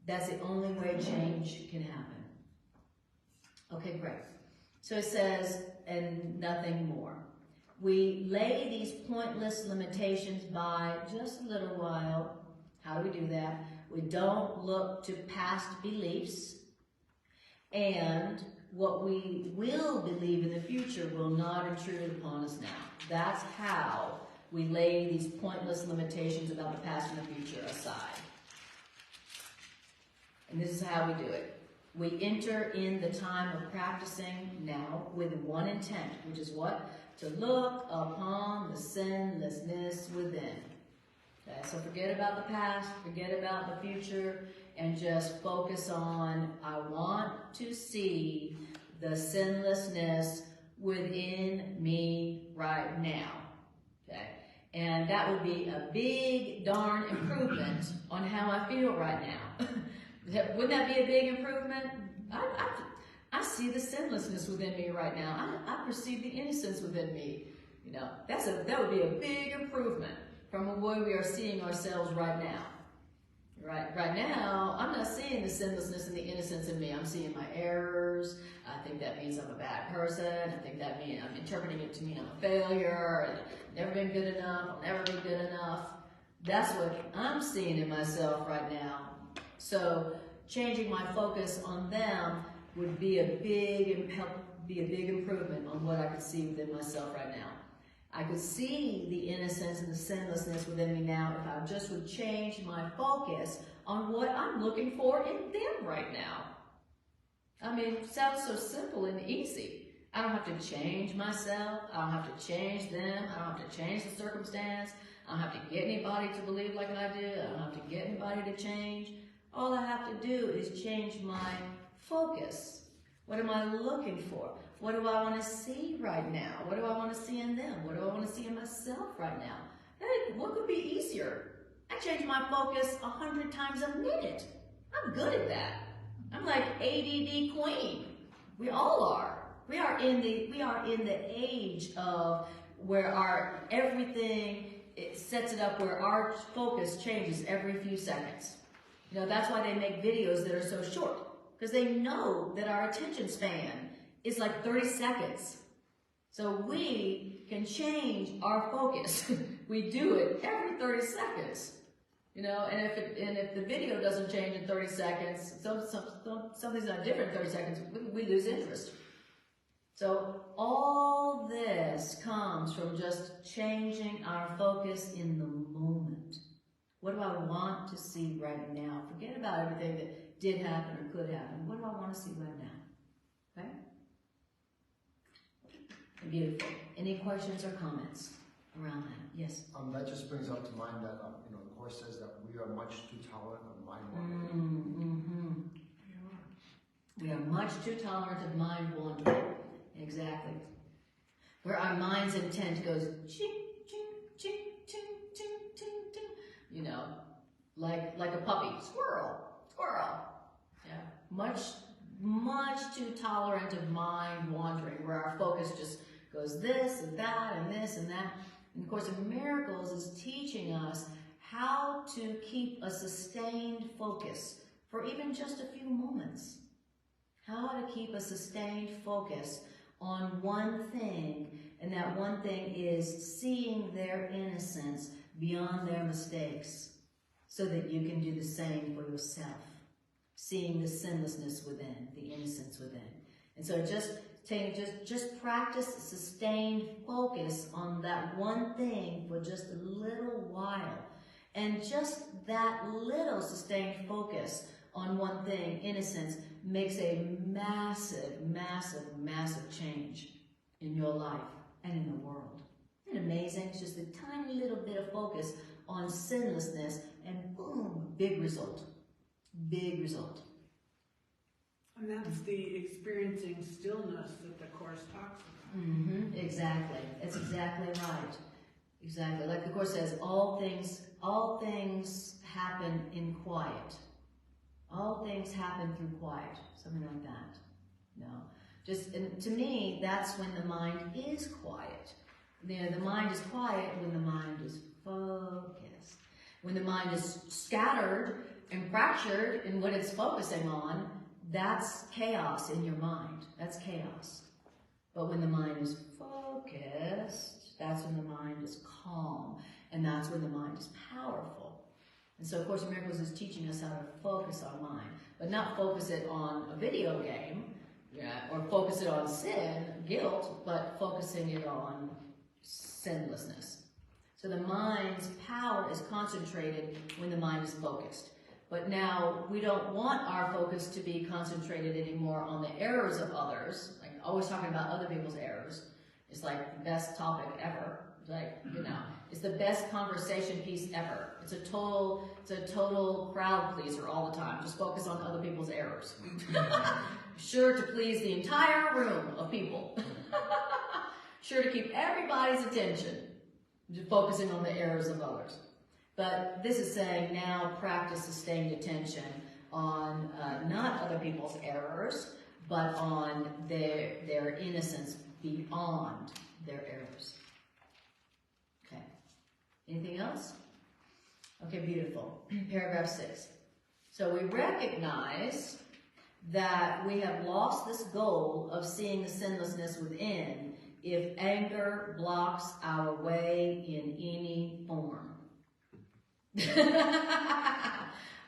That's the only way change can happen. Okay, great. So it says, and nothing more. We lay these pointless limitations by just a little while. How do we do that? We don't look to past beliefs, and what we will believe in the future will not intrude upon us now. That's how we lay these pointless limitations about the past and the future aside. And this is how we do it. We enter in the time of practicing now with one intent, which is what? To look upon the sinlessness within. Okay, so forget about the past, forget about the future, and just focus on, I want to see the sinlessness within me right now. Okay, and that would be a big darn improvement on how I feel right now. Wouldn't that be a big improvement? I see the sinlessness within me right now. I perceive the innocence within me. You know, that would be a big improvement from the way we are seeing ourselves right now. Right now, I'm not seeing the sinlessness and the innocence in me. I'm seeing my errors. I think that means I'm a bad person. I think that means I'm interpreting it to mean I'm a failure. I've never been good enough. I'll never be good enough. That's what I'm seeing in myself right now. So changing my focus on them would be a big improvement on what I could see within myself right now. I could see the innocence and the sinlessness within me now if I just would change my focus on what I'm looking for in them right now. I mean, it sounds so simple and easy. I don't have to change myself. I don't have to change them. I don't have to change the circumstance. I don't have to get anybody to believe like I do. I don't have to get anybody to change. All I have to do is change my focus. What am I looking for? What do I want to see right now? What do I want to see in them? What do I want to see in myself right now? Hey, what could be easier? I change my focus 100 times a minute. I'm good at that. I'm like ADD queen. We all are. We are in the age of where everything, it sets it up where our focus changes every few seconds. You know, that's why they make videos that are so short, because they know that our attention span is like 30 seconds. So we can change our focus. We do it every 30 seconds. You know, and if the video doesn't change in 30 seconds, something's not different in 30 seconds, we lose interest. So all this comes from just changing our focus in the moment. What do I want to see right now? Forget about everything that did happen or could happen. What do I want to see right now? Okay? Beautiful. Any questions or comments around that? Yes? That just brings up to mind that, the Course says that we are much too tolerant of mind wandering. We are much too tolerant of mind wandering. Exactly. Where our mind's intent goes, ching, ching, ching, ching, ching, ching, ching. You know, like a puppy. Squirrel, squirrel. Yeah. Much too tolerant of mind wandering, where our focus just goes this and that and this and that. And of course, in Miracles is teaching us how to keep a sustained focus for even just a few moments. How to keep a sustained focus on one thing, and that one thing is seeing their innocence beyond their mistakes, so that you can do the same for yourself. Seeing the sinlessness within, the innocence within. And so just practice sustained focus on that one thing for just a little while. And just that little sustained focus on one thing, innocence, makes a massive, massive, massive change in your life and in the world. Isn't it amazing? It's just a tiny little bit of focus on sinlessness, and boom, big result. Big result. And that's the experiencing stillness that the Course talks about. Exactly. It's exactly right. Exactly. Like the Course says, all things happen in quiet. All things happen through quiet. Something like that. No. And to me, that's when the mind is quiet. The mind is quiet when the mind is focused. When the mind is scattered and fractured in what it's focusing on, that's chaos in your mind. That's chaos. But when the mind is focused, that's when the mind is calm. And that's when the mind is powerful. And so, of course, Miracles is teaching us how to focus our mind. But not focus it on a video game, or focus it on sin, guilt, but focusing it on sinlessness. So the mind's power is concentrated when the mind is focused. But now we don't want our focus to be concentrated anymore on the errors of others. Like always talking about other people's errors. It's like the best topic ever. It's like, it's the best conversation piece ever. It's a total crowd pleaser all the time. Just focus on other people's errors. Sure to please the entire room of people. Sure to keep everybody's attention. Just focusing on the errors of others. But this is saying now practice sustained attention on not other people's errors, but on their innocence beyond their errors. Okay. Anything else? Okay, beautiful. Paragraph 6. So we recognize that we have lost this goal of seeing the sinlessness within if anger blocks our way in any form.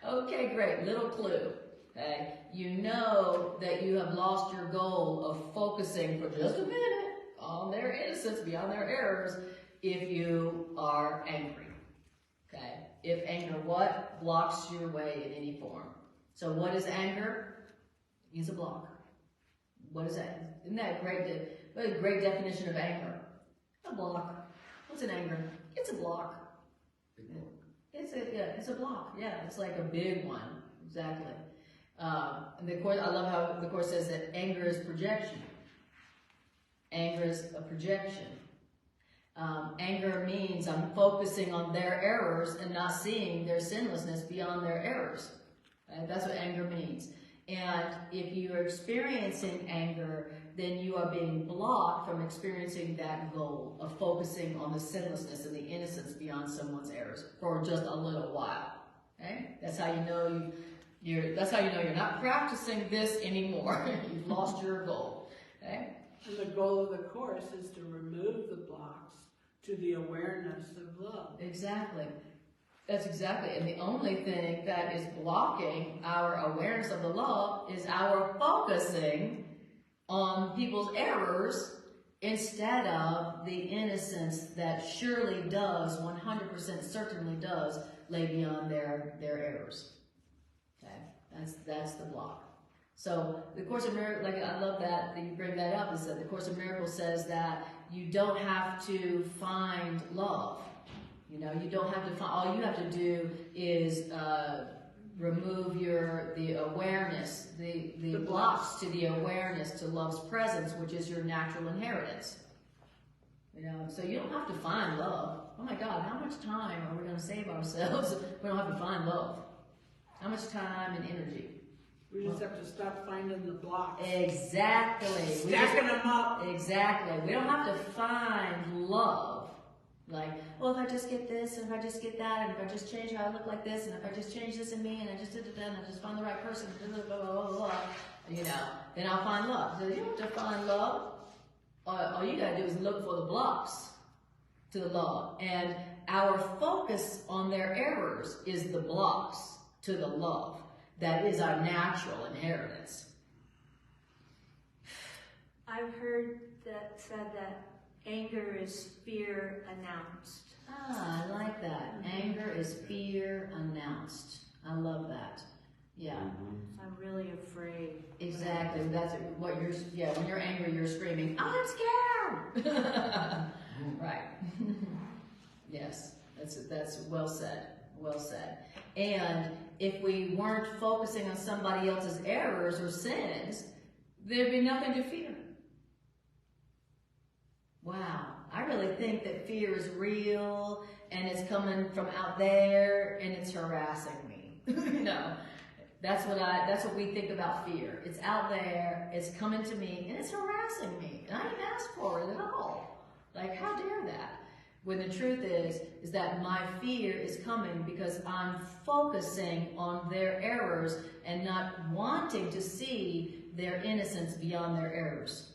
Okay, great. Little clue. Okay, you know that you have lost your goal of focusing for just a minute on their innocence beyond their errors if you are angry. Okay, if anger what? Blocks your way in any form. So what is anger? It's a block. What is that? Isn't that a great definition of anger? A block. What's an anger? It's a block. It's a block. Yeah, it's like a big one. Exactly. And the Course, I love how the Course says that anger is projection. Anger is a projection. Anger means I'm focusing on their errors and not seeing their sinlessness beyond their errors. That's what anger means. And if you are experiencing anger, then you are being blocked from experiencing that goal of focusing on the sinlessness and the innocence beyond someone's errors for just a little while. Okay? That's how you know you're not practicing this anymore. You've lost your goal. Okay? And the goal of the Course is to remove the blocks to the awareness of love. Exactly. That's exactly. And the only thing that is blocking our awareness of the love is our focusing on people's errors instead of the innocence that surely does, 100% certainly does, lay beyond their errors. Okay? That's the block. So the Course of Miracles, like I love that you bring that up, is that the Course of Miracles says that you don't have to find love. You don't have to find, all you have to do is remove the awareness, the blocks to the awareness to love's presence, which is your natural inheritance. So you don't have to find love. Oh my God, how much time are we going to save ourselves if we don't have to find love? How much time and energy? We just have to stop finding the blocks. Exactly. Stacking them up. Exactly. We don't have to find love. Like, well, if I just get this, and if I just get that, and if I just change how I look like this, and if I just change this in me, and I just did it, and I just find the right person, blah, blah, blah, blah, blah, then I'll find love. So you don't have to find love. All you gotta do is look for the blocks to the love. And our focus on their errors is the blocks to the love. That is our natural inheritance. I've heard that said that anger is fear announced. Ah, I like that. Anger is fear announced. I love that. Yeah. I'm really afraid. Exactly. That's what when you're angry, you're screaming, I'm scared! Right. Yes. That's well said. Well said. And if we weren't focusing on somebody else's errors or sins, there'd be nothing to fear. wow, I really think that fear is real and it's coming from out there and it's harassing me. You know, that's what we think about fear. It's out there, it's coming to me, and it's harassing me. And I didn't ask for it at all. Like, how dare that? When the truth is that my fear is coming because I'm focusing on their errors and not wanting to see their innocence beyond their errors.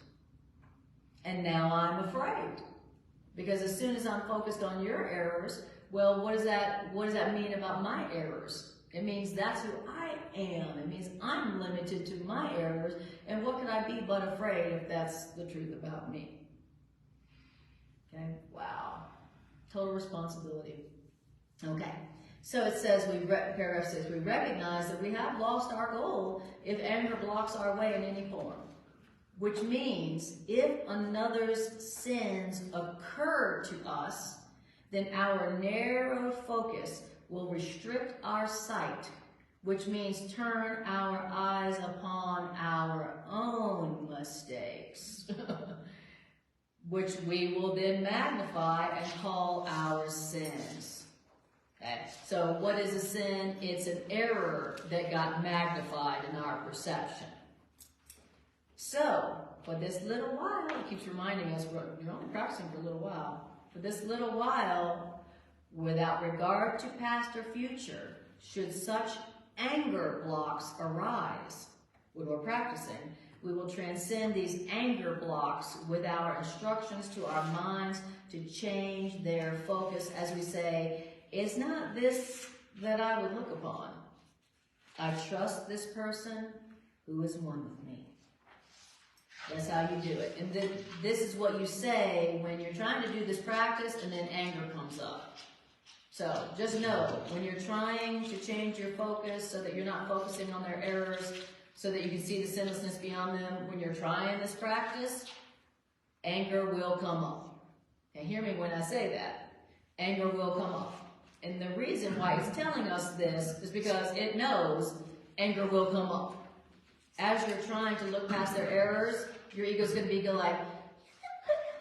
And now I'm afraid. Because as soon as I'm focused on your errors, well, what does that mean about my errors? It means that's who I am. It means I'm limited to my errors. And what could I be but afraid if that's the truth about me? Okay, wow. Total responsibility. Okay, so it says, paragraph 6, we recognize that we have lost our goal if anger blocks our way in any form. Which means if another's sins occur to us, then our narrow focus will restrict our sight, which means turn our eyes upon our own mistakes, which we will then magnify and call our sins. Okay? So what is a sin? It's an error that got magnified in our perception. So, for this little while, it keeps reminding us, we're only practicing for a little while. For this little while, without regard to past or future, should such anger blocks arise when we're practicing, we will transcend these anger blocks with our instructions to our minds to change their focus as we say, it's not this that I would look upon. I trust this person who is one with me. That's how you do it. And then this is what you say when you're trying to do this practice and then anger comes up. So just know, when you're trying to change your focus so that you're not focusing on their errors, so that you can see the sinlessness beyond them, when you're trying this practice, anger will come up. And hear me when I say that. Anger will come up. And the reason why it's telling us this is because it knows anger will come up. As you're trying to look past their errors, your ego's going to go like,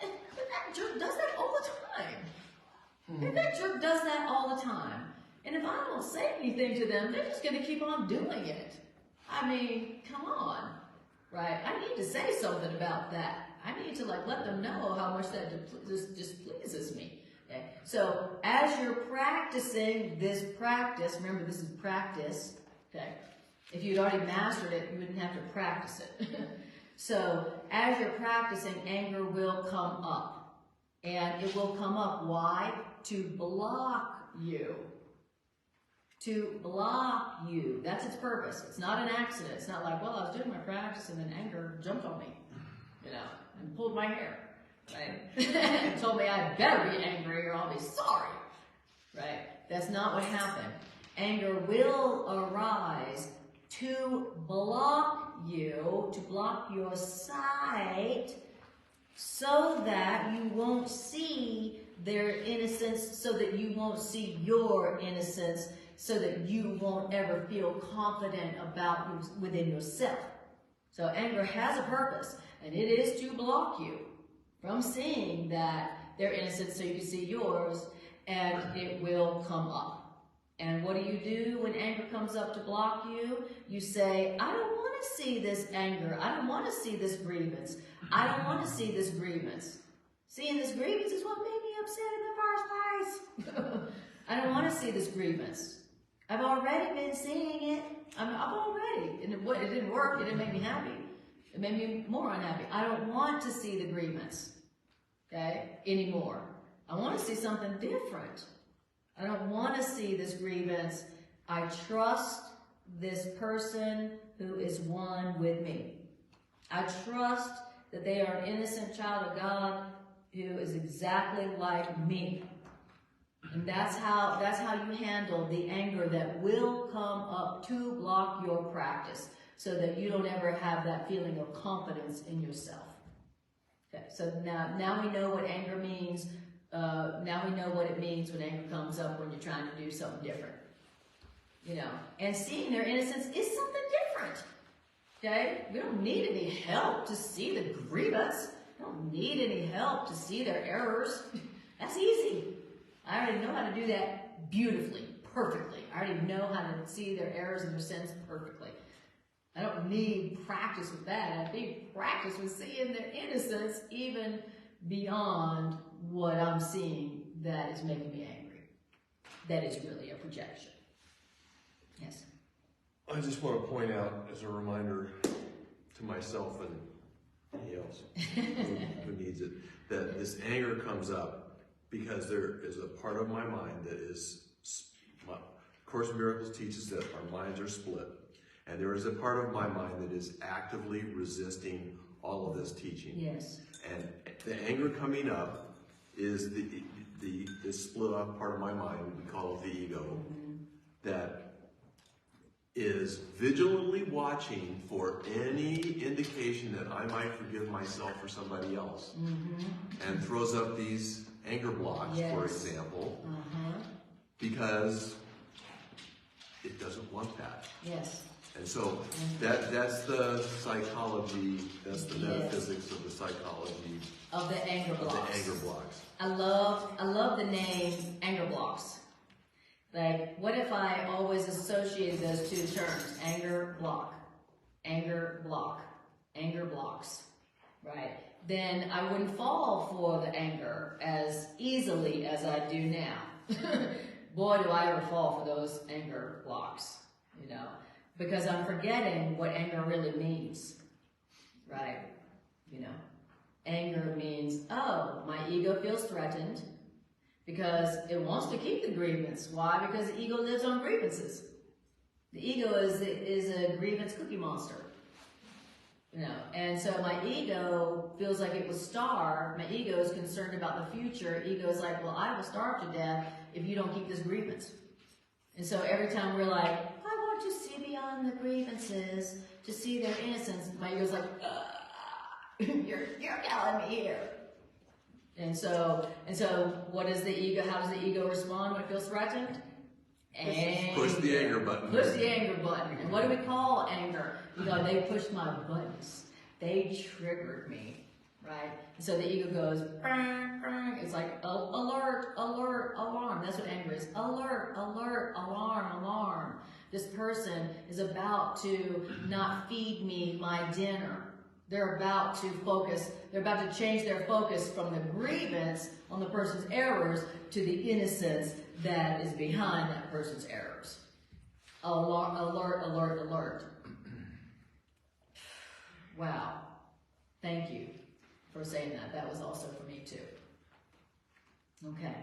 that jerk does that all the time. And that jerk does that all the time. And if I don't say anything to them, they're just going to keep on doing it. I mean, come on, right? I need to say something about that. I need to let them know how much that displeases me. Okay? So as you're practicing this practice, remember this is practice, okay? If you'd already mastered it, you wouldn't have to practice it. So as you're practicing, anger will come up. And it will come up, why? To block you. To block you. That's its purpose. It's not an accident. It's not like, well, I was doing my practice and then anger jumped on me, and pulled my hair, right? And told me I better be angry or I'll be sorry, right? That's not what happened. Anger will arise to block you, to block your sight, so that you won't see their innocence, so that you won't see your innocence, so that you won't ever feel confident about within yourself. So anger has a purpose, and it is to block you from seeing that their innocence so you can see yours, and it will come up. And what do when anger comes up to block you? You say, I don't want to see this anger. I don't want to see this grievance. I don't want to see this grievance. Seeing this grievance is what made me upset in the first place. I don't want to see this grievance. I've already been seeing it. I've already. And it didn't work. It didn't make me happy. It made me more unhappy. I don't want to see the grievance, okay, anymore. I want to see something different. I don't want to see this grievance. I trust this person who is one with me. I trust that they are an innocent child of God who is exactly like me. And that's how you handle the anger that will come up to block your practice, so that you don't ever have that feeling of confidence in yourself. Okay, so now we know what anger means. Now we know what it means when anger comes up when you're trying to do something different. And seeing their innocence is something different. Okay? We don't need any help to see the grievance. I don't need any help to see their errors. That's easy. I already know how to do that beautifully, perfectly. I already know how to see their errors and their sins perfectly. I don't need practice with that. I need practice with seeing their innocence even beyond what I'm seeing that is making me angry. That is really a projection. Yes. I just want to point out as a reminder to myself and anybody else who needs it, that this anger comes up because there is a part of my mind that is, Course in Miracles teaches that our minds are split. And there is a part of my mind that is actively resisting all of this teaching. Yes. And the anger coming up is the split up part of my mind, we call it the ego, that is vigilantly watching for any indication that I might forgive myself for somebody else. And throws up these anger blocks, for example, because it doesn't want that. Yes. And so that's the psychology, that's the metaphysics of the psychology Of the anger blocks. of the anger blocks. I love the name anger blocks. Like, what if I always associated those two terms? Anger block, anger block, anger blocks, right? Then I wouldn't fall for the anger as easily as I do now. Boy, do I ever fall for those anger blocks, you know, because I'm forgetting what anger really means, right? You know, anger means, oh, my ego feels threatened because it wants to keep the grievance. Why? Because the ego lives on grievances. The ego is a grievance cookie monster. You know, and so my ego feels like it was starved. My ego is concerned about the future. Ego is like, well, I will starve to death if you don't keep this grievance. And so every time we're like, I want to see beyond the grievances, to see their innocence, my ego's like, you're killing me here. And so what is the ego? How does the ego respond when it feels threatened? Push the anger button. Push the anger button. And what do we call anger? You know, they pushed my buttons. They triggered me, right? And so the ego goes, bang, bang. It's like alert, alert, alarm. That's what anger is. Alert, alert, alarm, alarm. This person is about to not feed me my dinner. They're about to focus, they're about to change their focus from the grievance on the person's errors to the innocence that is behind that person's errors. Alert, alert, alert, alert. Wow. Thank you for saying that. That was also for me too. Okay.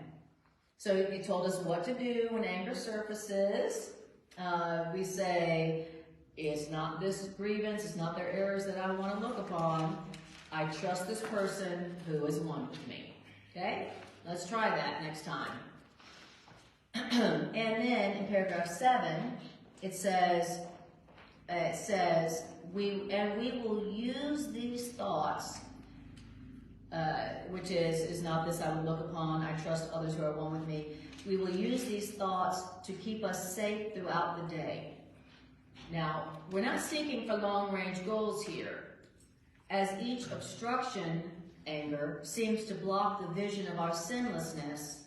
So he told us what to do when anger surfaces. We say, it's not this grievance, it's not their errors that I want to look upon. I trust this person who is one with me. Okay? Let's try that next time. And then in paragraph 7, it says, we will use these thoughts, which is not this I will look upon, I trust others who are one with me. We will use these thoughts to keep us safe throughout the day. Now, we're not seeking for long-range goals here. As each obstruction, anger, seems to block the vision of our sinlessness,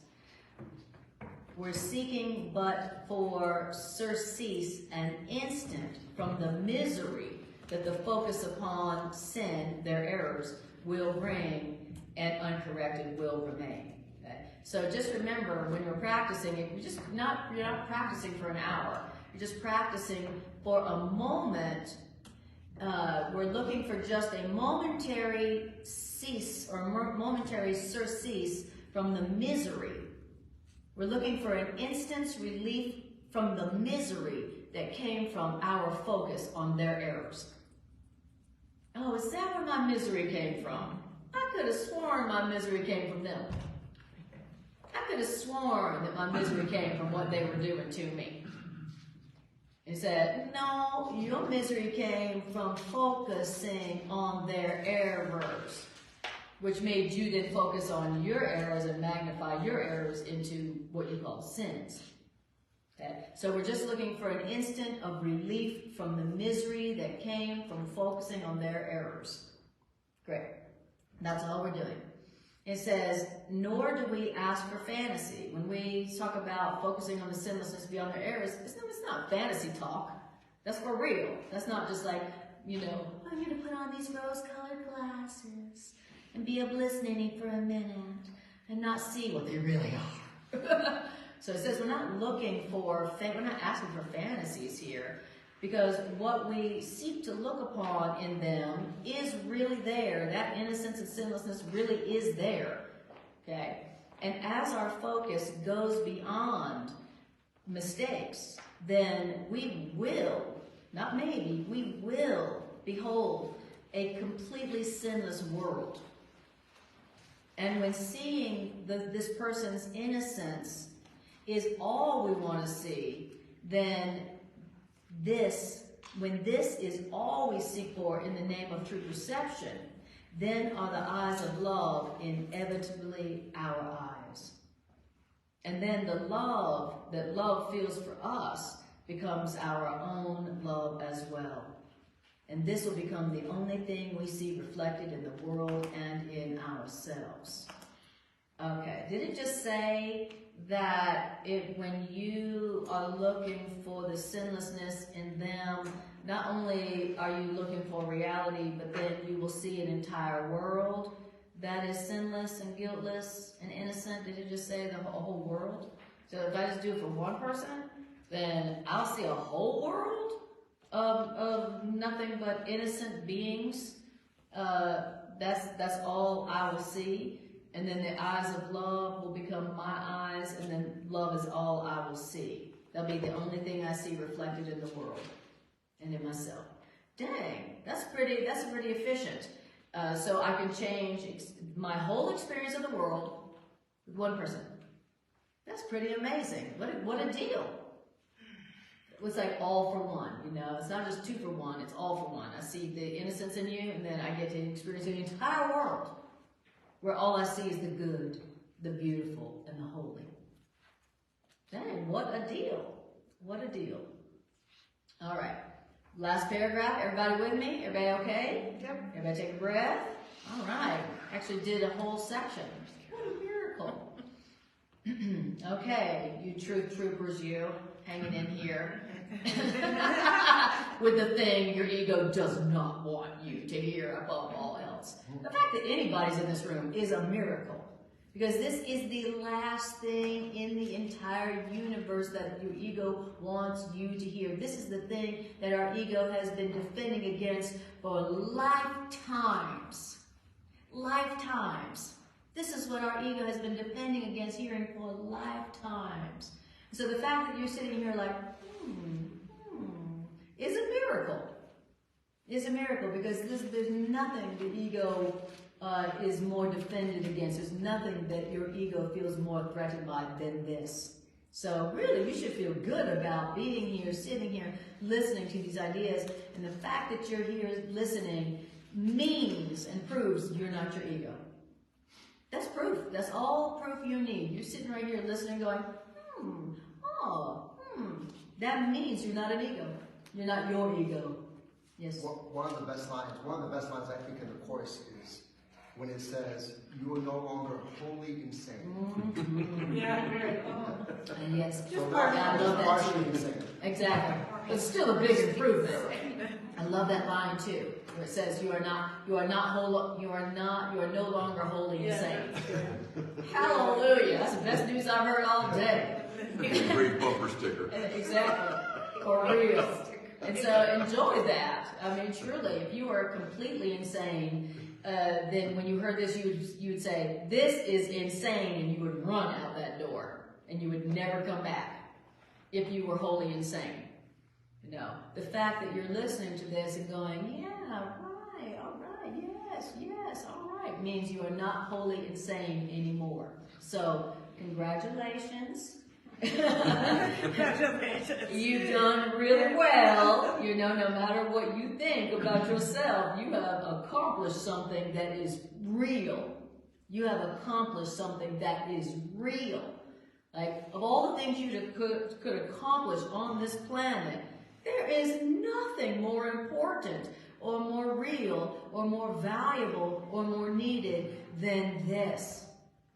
we're seeking but for surcease, an instant from the misery that the focus upon sin, their errors, will bring, and uncorrected will remain. Okay? So just remember, when you're practicing it, you're not practicing for an hour. You're just practicing for a moment. We're looking for just a momentary cease or momentary surcease from the misery. We're looking for an instant's relief from the misery that came from our focus on their errors. Oh, is that where my misery came from? I could have sworn my misery came from them. I could have sworn that my misery came from what they were doing to me. He said, no, your misery came from focusing on their errors, which made you then focus on your errors and magnify your errors into what you call sins. Okay? So we're just looking for an instant of relief from the misery that came from focusing on their errors. Great. That's all we're doing. It says, nor do we ask for fantasy. When we talk about focusing on the sinlessness beyond their errors, it's not fantasy talk. That's for real. That's not just like, I'm going to put on these rose-colored glasses and be oblivious for a minute and not see what they really are. So it says we're not asking for fantasies here, because what we seek to look upon in them is really there. That innocence and sinlessness really is there. Okay? And as our focus goes beyond mistakes, then we will, not maybe, we will behold a completely sinless world. And when seeing this person's innocence is all we want to see, then when this is all we seek for in the name of true perception, then are the eyes of love inevitably our eyes. And then the love that love feels for us becomes our own love as well. And this will become the only thing we see reflected in the world and in ourselves. Okay, did it just say that when you are looking for the sinlessness in them, not only are you looking for reality, but then you will see an entire world that is sinless and guiltless and innocent? Did it just say the whole world? So if I just do it for one person, then I'll see a whole world of nothing but innocent beings. That's all I will see. And then the eyes of love will become my eyes, and then love is all I will see. That'll be the only thing I see reflected in the world and in myself. Dang, that's pretty efficient. So I can change my whole experience of the world with one person. That's pretty amazing. What a deal. It's like all for one, It's not just 2 for 1, it's all for one. I see the innocence in you, and then I get to experience the entire world, where all I see is the good, the beautiful, and the holy. Dang, what a deal. What a deal. All right. Last paragraph. Everybody with me? Everybody okay? Yep. Everybody take a breath? All right. Actually did a whole section. What a miracle. Okay, you truth troopers, you hanging in here with the thing your ego does not want you to hear above all else. The fact that anybody's in this room is a miracle, because this is the last thing in the entire universe that your ego wants you to hear. This is the thing that our ego has been defending against for lifetimes. Lifetimes. This is what our ego has been defending against hearing for lifetimes. So the fact that you're sitting here like, is a miracle. Is a miracle, because there's nothing the ego is more defended against. There's nothing that your ego feels more threatened by than this. So really, you should feel good about being here, sitting here, listening to these ideas. And the fact that you're here listening means and proves you're not your ego. That's proof. That's all proof you need. You're sitting right here listening, going, That means you're not an ego. You're not your ego. Yes. One of the best lines I think in the Course is when it says, "You are no longer wholly insane." Yeah, very Yes. So I love that partially too. insane. Exactly. It's still a big improvement. I love that line too, where it says you are no longer wholly insane. Hallelujah. That's the best news I've heard all day. Great bumper sticker. Exactly. For real. And so enjoy that. I mean, truly, if you are completely insane, then when you heard this, you would say, "This is insane," and you would run out that door, and you would never come back if you were wholly insane. The fact that you're listening to this and going, "Yeah, right, all right, yes, all right," means you are not wholly insane anymore. So, congratulations. You've done really well. No matter what you think about yourself, you have accomplished something that is real. You have accomplished something that is real. Like, of all the things you could accomplish on this planet, there is nothing more important or more real or more valuable or more needed than this.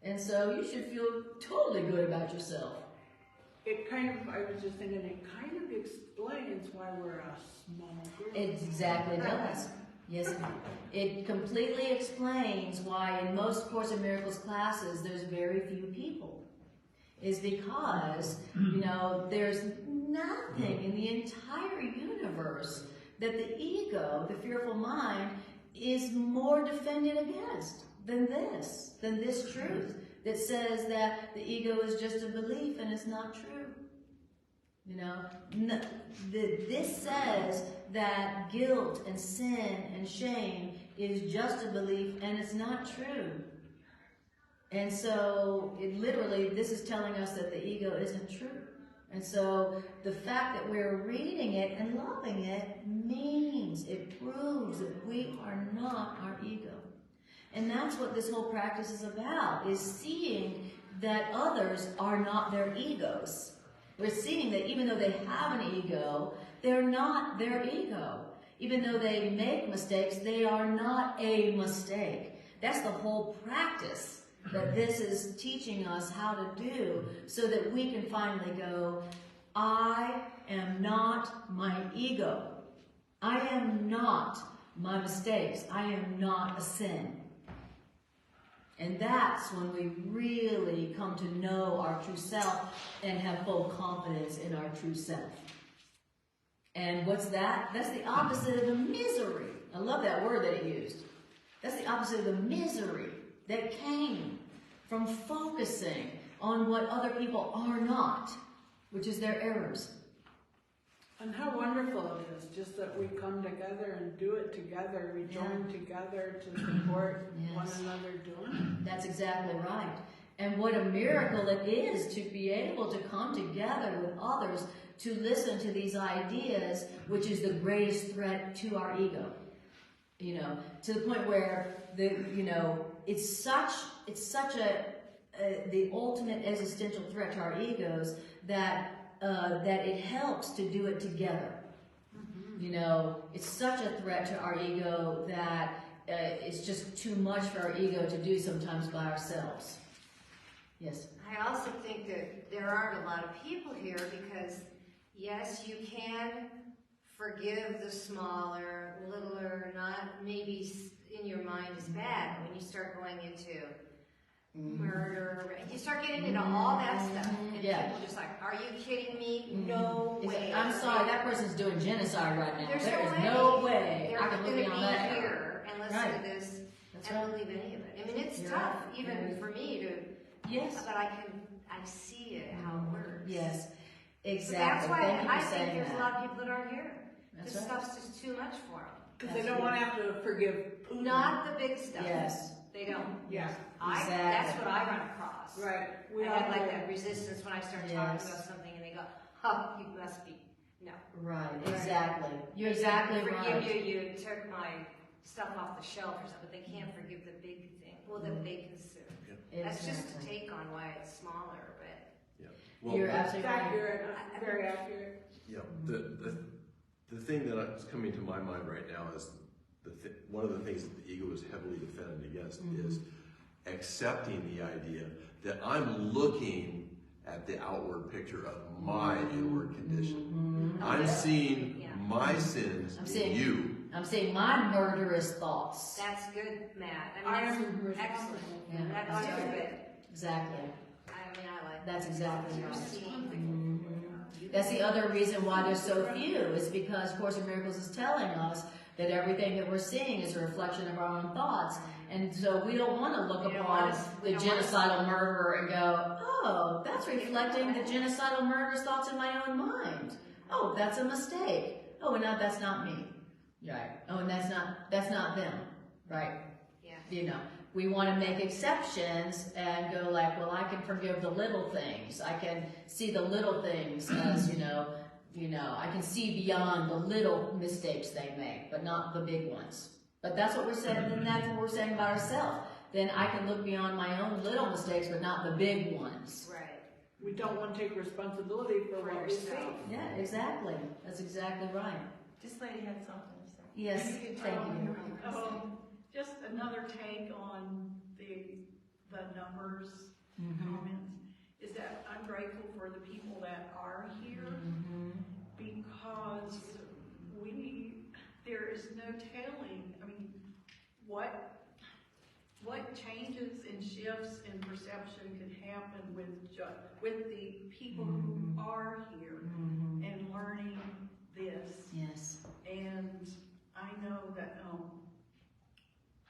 And so you should feel totally good about yourself. It kind of, I was just thinking, it kind of explains why we're a small group. It exactly does. Yes, it completely explains why in most Course in Miracles classes there's very few people. Is because, you know, there's nothing in the entire universe that the ego, the fearful mind, is more defended against than this truth that says that the ego is just a belief and it's not true. You know, this says that guilt and sin and shame is just a belief and it's not true. And so, this is telling us that the ego isn't true. And so, the fact that we're reading it and loving it means, it proves that we are not our ego. And that's what this whole practice is about, is seeing that others are not their egos. We're seeing that even though they have an ego, they're not their ego. Even though they make mistakes, they are not a mistake. That's the whole practice that this is teaching us how to do, so that we can finally go, I am not my ego. I am not my mistakes. I am not a sin. And that's when we really come to know our true self and have full confidence in our true self. And what's that? That's the opposite of the misery. I love that word that it used. That's the opposite of the misery that came from focusing on what other people are not, which is their errors. And how wonderful it is just that we come together and do it together. We join together to support one another doing it. That's exactly right. And what a miracle it is to be able to come together with others to listen to these ideas, which is the greatest threat to our ego. You know, to the point where it's such the ultimate existential threat to our egos that it helps to do it together. You know, it's such a threat to our ego that it's just too much for our ego to do sometimes by ourselves. Yes? I also think that there aren't a lot of people here because, yes, you can forgive the smaller, littler, not maybe in your mind is bad. When you start going into murder, you start getting into all that stuff. And people just like, are you kidding me? No way. I'm sorry, that person's doing genocide right now. There's There is no way They're I can look going to beyond be that. here and listen to this and believe any of it. I mean, it's tough even for me to. Yes. But I see it, how it works. Yes, So exactly. that's why Thank you for I think saying there's that. a lot of people that aren't here. That's This right. stuff's just too much for them. Because they don't want to have to forgive Putin. Not the big stuff. Yes. They don't. Yeah. Exactly. That's what I run across. Right. I have like that resistance when I start talking about Yes. something and they go, oh, you must be. No. Right, exactly. You're exactly right. Forgive you took my stuff off the shelf or something, but they can't forgive the big thing. Well, that they consume. That's just a take on why it's smaller, but. Well, You're It's absolutely right. accurate, very accurate. yeah. The thing that's coming to my mind right now is one of the things that the ego is heavily defended against is accepting the idea that I'm looking at the outward picture of my inward condition. I'm seeing my sins in you. I'm seeing my murderous thoughts. That's good, Matt. I I mean, am that's excellent. Yeah. That's good. Exactly. I like That's exactly you're right. seeing. That's the other reason why there's so few, is because Course in Miracles is telling us that everything that we're seeing is a reflection of our own thoughts. And so we don't want to look upon the genocidal murderer and go, oh, that's reflecting the genocidal murderer's thoughts in my own mind. Oh, that's a mistake. Oh, and that's not me. Right. Oh, and that's not them. Right. Yeah. You know, we want to make exceptions and go like, well, I can forgive the little things. I can see the little things as, you know, I can see beyond the little mistakes they make, but not the big ones. But that's what we're saying, and that's what we're saying about ourselves. Then I can look beyond my own little mistakes, but not the big ones. Right. We don't want to take responsibility for what we see. yourself. Yeah, exactly. That's exactly right. This lady had something to say. Yes, thank you. Just another take on the numbers comments is that I'm grateful for the people that are here because there is no telling. I mean, what changes and shifts in perception could happen with the people who are here and learning this. Yes. And I know that,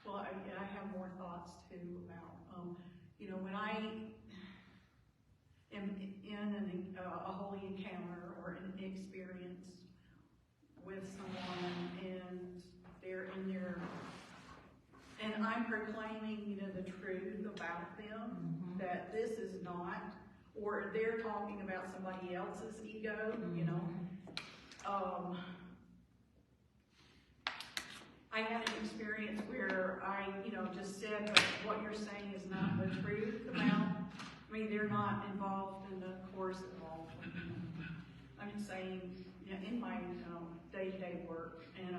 well, I have more thoughts too about, when I am in a holy encounter or an experience with someone and they're in their, and I'm proclaiming, the truth about them, that this is not, or they're talking about somebody else's ego, I had an experience where I, just said, but what you're saying is not the truth about, they're not involved in the course at all. I'm just saying, in my day-to-day work, and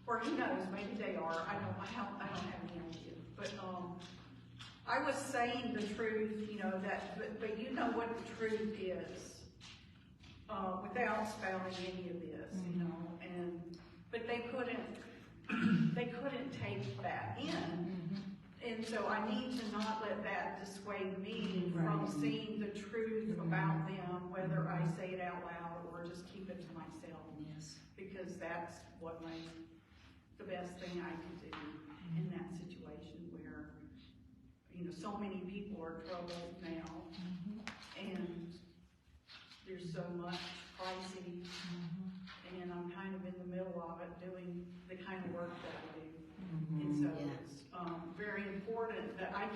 or who knows, maybe they are. I don't have any idea. But I was saying the truth, but you know what the truth is, without spelling any of this, but they couldn't take that in. And so I need to not let that dissuade me from seeing the truth about them, whether I say it out loud or just keep it to myself. Yes. Because that's what the best thing I can do in that situation where, so many people are troubled now, and there's so much crisis, and I'm kind of in the middle of it doing the kind of work that I do. And so it's very important that I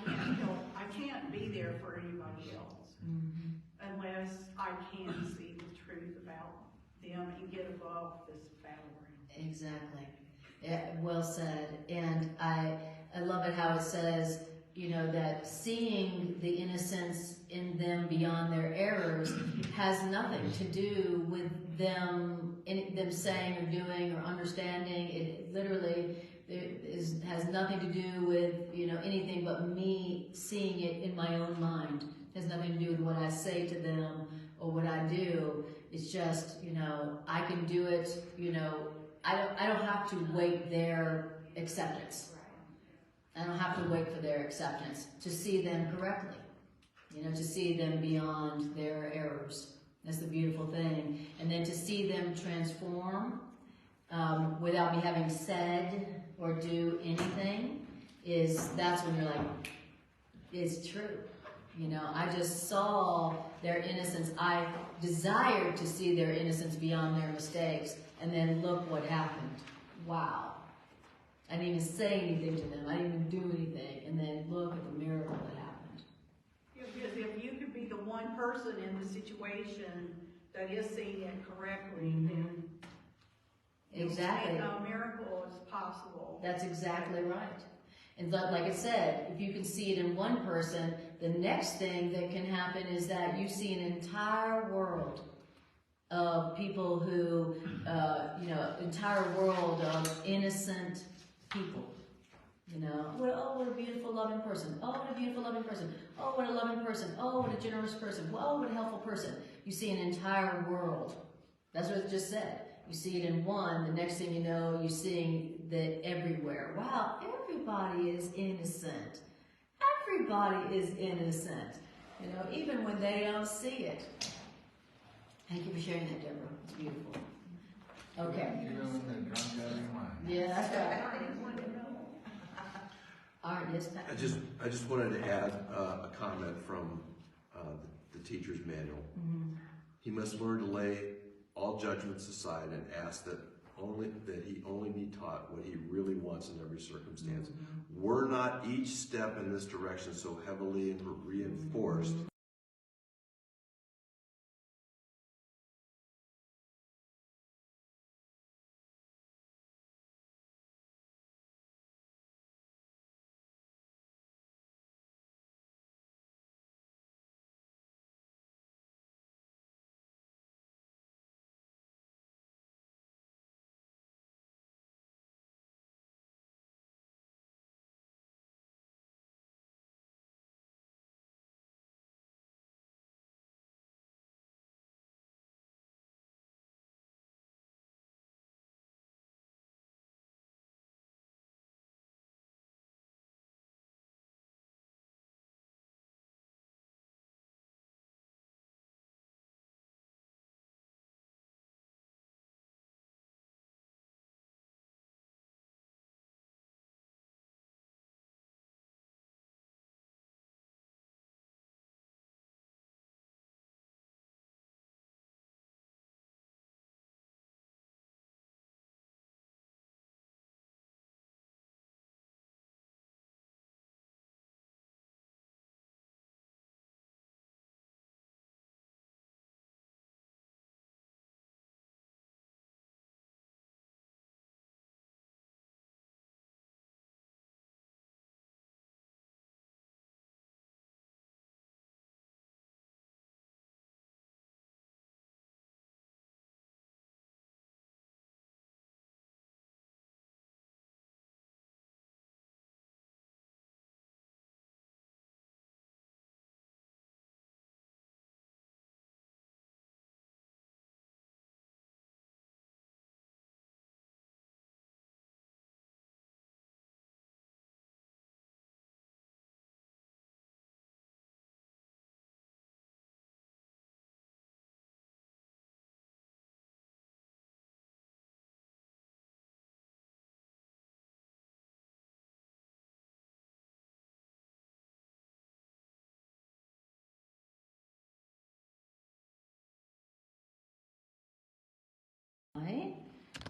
can't be there for anybody else unless I can see the truth about them and get above this battleground. Exactly. Yeah, well said. And I love it how it says, that seeing the innocence in them beyond their errors has nothing to do with them saying or doing or understanding. It literally has nothing to do with, anything but me seeing it in my own mind. It has nothing to do with what I say to them or what I do. It's just, I can do it, I don't have to wait their acceptance. I don't have to wait for their acceptance to see them correctly, to see them beyond their errors. That's the beautiful thing. And then to see them transform without me having said or do anything that's when you're like, it's true. I just saw their innocence. I desired to see their innocence beyond their mistakes. And then look what happened. Wow. I didn't even say anything to them. I didn't even do anything. And then look at the miracle that happened. Yeah, because if you could be the one person in the situation that is seeing it correctly, then exactly. A miracle is possible. That's exactly right. And like I said, if you can see it in one person, the next thing that can happen is that you see an entire world of people who, entire world of innocent people. Well, oh, what a beautiful, loving person. Oh, what a beautiful, loving person. Oh, what a loving person. Oh, what a generous person. Oh, what a helpful person. You see an entire world. That's what it just said. You see it in one, the next thing you know, you're seeing that everywhere. Wow, everybody is innocent. Everybody is innocent. Even when they don't see it. Thank you for sharing that, Deborah. It's beautiful. Okay. Even when they're drunk out of your mind. Yeah, that's right. All right, yes, Pat. I just wanted to add a comment from the teacher's manual. He must learn to lay all judgments aside and ask that he only be taught what he really wants in every circumstance. Were not each step in this direction so heavily reinforced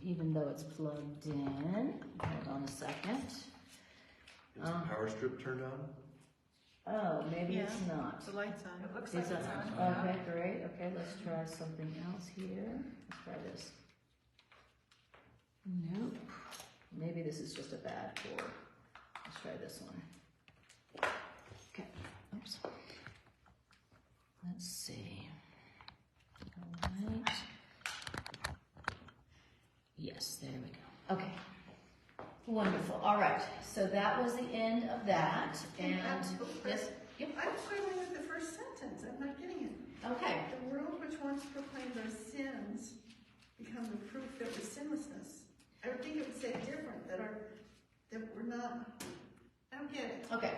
even though it's plugged in. Hold on a second. Is the power strip turned on? Oh, maybe Yeah. it's not. The light's on. It looks Is like it? it's on. Okay, great. Okay, let's try something else here. Let's try this. Nope. Maybe this is just a bad cord. Let's try this one. Okay. Oops. Let's see. All right. Yes, there we go. Okay. Wonderful. All right. So that was the end of that. And yes. Yep. I'm struggling with the first sentence. I'm not getting it. Okay. The world which once proclaimed our sins become the proof that we're sinlessness. I would think it would say different, that we're not, I don't get it. Okay.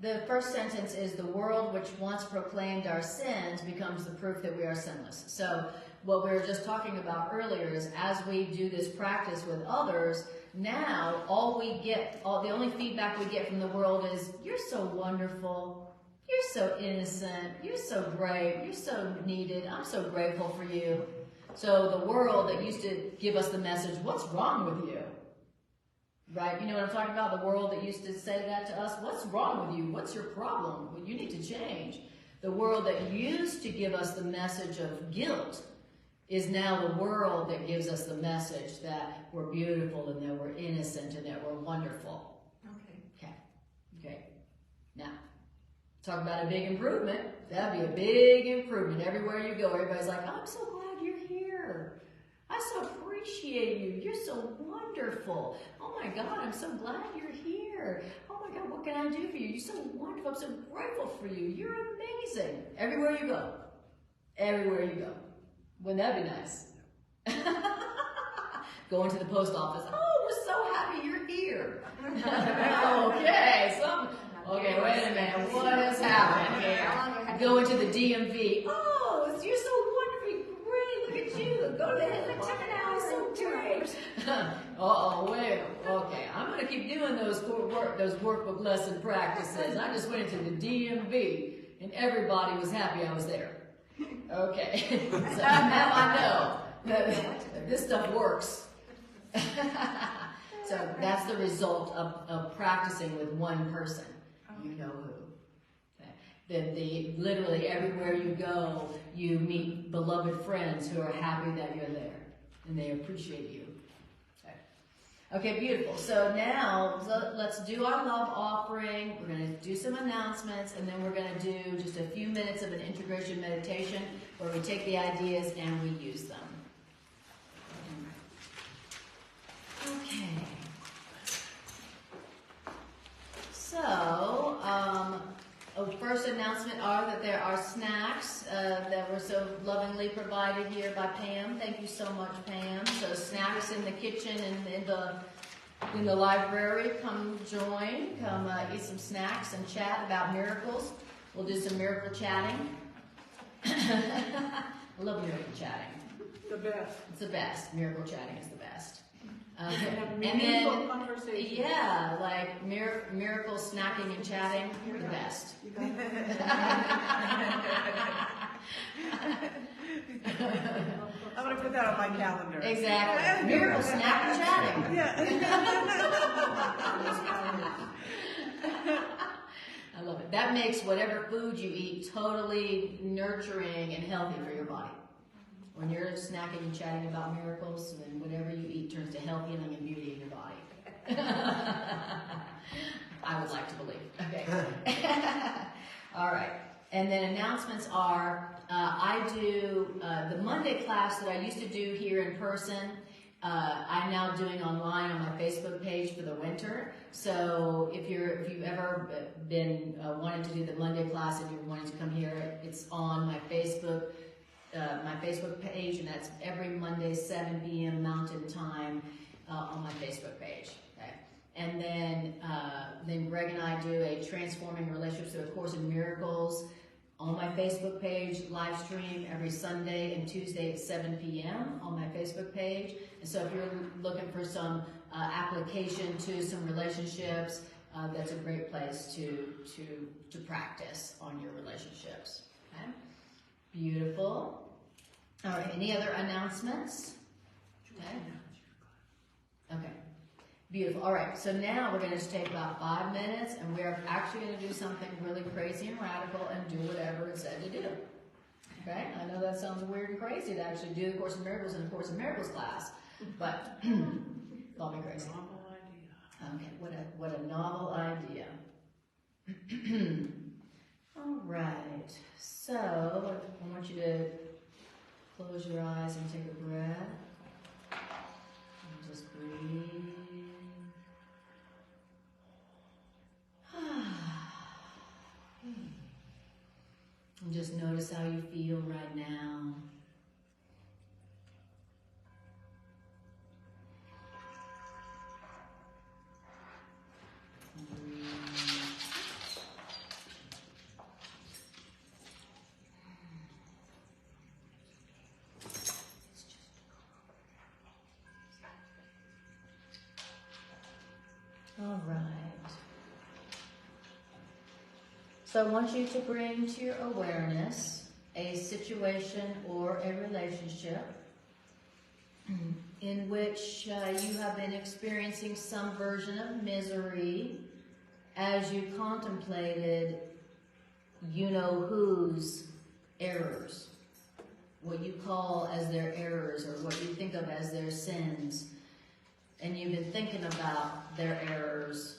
The first sentence is the world which once proclaimed our sins becomes the proof that we are sinless. So what we were just talking about earlier is as we do this practice with others, now the only feedback we get from the world is, you're so wonderful, you're so innocent, you're so great, you're so needed, I'm so grateful for you. So the world that used to give us the message, what's wrong with you? Right? You know what I'm talking about? The world that used to say that to us, what's wrong with you? What's your problem? Well, you need to change. The world that used to give us the message of guilt is now the world that gives us the message that we're beautiful and that we're innocent and that we're wonderful. Okay. Now, talk about a big improvement. That'd be a big improvement. Everywhere you go, everybody's like, I'm so glad you're here. I so appreciate you. You're so wonderful. Oh my God, I'm so glad you're here. Oh my God, what can I do for you? You're so wonderful. I'm so grateful for you. You're amazing. Everywhere you go. Everywhere you go. Wouldn't that be nice? Going to the post office. Oh, we're so happy you're here. Okay, wait a minute. What is happening here? Going to the DMV. Oh, you're so wonderfully great. Look at you. Go to the head now. It's so great. Wait. Okay, I'm going to keep doing those workbook lesson practices. I just went into the DMV and everybody was happy I was there. Okay, so now I know that this stuff works. So that's the result of practicing with one person. You know who. Okay. Literally everywhere you go, you meet beloved friends who are happy that you're there and they appreciate you. Okay, beautiful. So now let's do our love offering. We're going to do some announcements, and then we're going to do just a few minutes of an integration meditation where we take the ideas and we use them. Okay. So, first announcement are that there are snacks that were so lovingly provided here by Pam. Thank you so much, Pam. So snacks in the kitchen and in the library. Come join. Come eat some snacks and chat about miracles. We'll do some miracle chatting. I love miracle chatting. The best. It's the best. Miracle chatting is the best. And And meaningful then, conversation. yeah, like miracle snacking and chatting, you're the best. I'm going to put that on my calendar. Exactly. Miracle snack and chatting. I love it. That makes whatever food you eat totally nurturing and healthy for your body. When you're snacking and chatting about miracles, then whatever you eat turns to health, healing, and beauty in your body. I would like to believe. Okay. All right. And then announcements are, I do the Monday class that I used to do here in person. I'm now doing online on my Facebook page for the winter. So if you've ever been wanting to do the Monday class and you're wanting to come here, it's on my Facebook page, and that's every Monday, 7 p.m. Mountain Time on my Facebook page. Okay. And then Greg and I do a Transforming Relationships Through A Course in Miracles on my Facebook page, live stream every Sunday and Tuesday at 7 p.m. on my Facebook page. And so if you're looking for some application to some relationships, that's a great place to practice on your relationships. Okay? Beautiful. All right, any other announcements? Okay. Okay. Beautiful. All right. So now we're going to just take about 5 minutes, and we're actually going to do something really crazy and radical and do whatever it said to do. Okay? I know that sounds weird and crazy to actually do the Course in Miracles in a Course in Miracles class, but call me crazy. Novel idea. Okay. What a novel idea. All right. So I want you to close your eyes and take a breath. And just breathe. And just notice how you feel right now. Breathe. All right. So I want you to bring to your awareness a situation or a relationship in which you have been experiencing some version of misery as you contemplated you-know-whose errors, what you call as their errors or what you think of as their sins. And you've been thinking about their errors,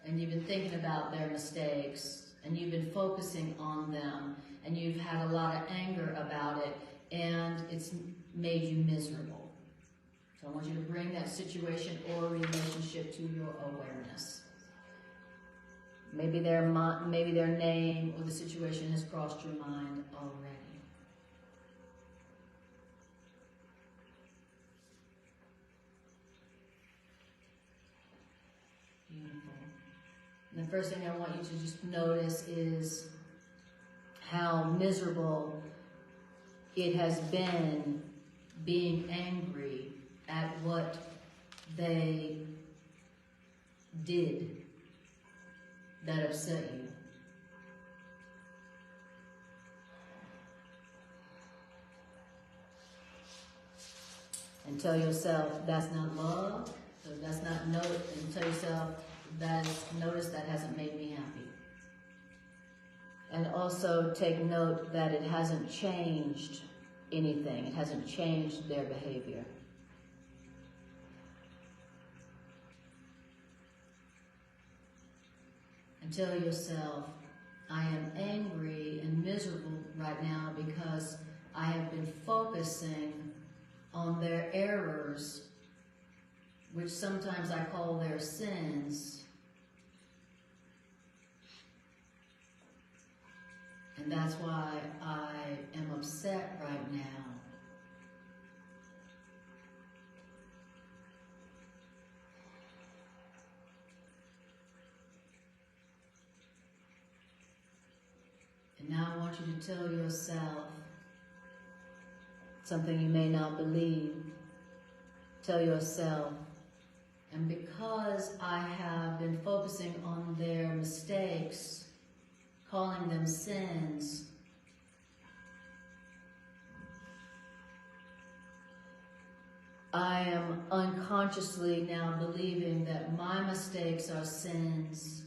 and you've been thinking about their mistakes, and you've been focusing on them, and you've had a lot of anger about it, and it's made you miserable. So I want you to bring that situation or relationship to your awareness. Maybe their name or the situation has crossed your mind already. Beautiful. And the first thing I want you to just notice is how miserable it has been being angry at what they did that upset you. And tell yourself that's not love, so that's not note, and tell yourself notice that hasn't made me happy. And also take note that it hasn't changed anything. It hasn't changed their behavior. And tell yourself, I am angry and miserable right now because I have been focusing on their errors, which sometimes I call their sins. And that's why I am upset right now. And now I want you to tell yourself something you may not believe. Tell yourself, and because I have been focusing on their mistakes, calling them sins, I am unconsciously now believing that my mistakes are sins,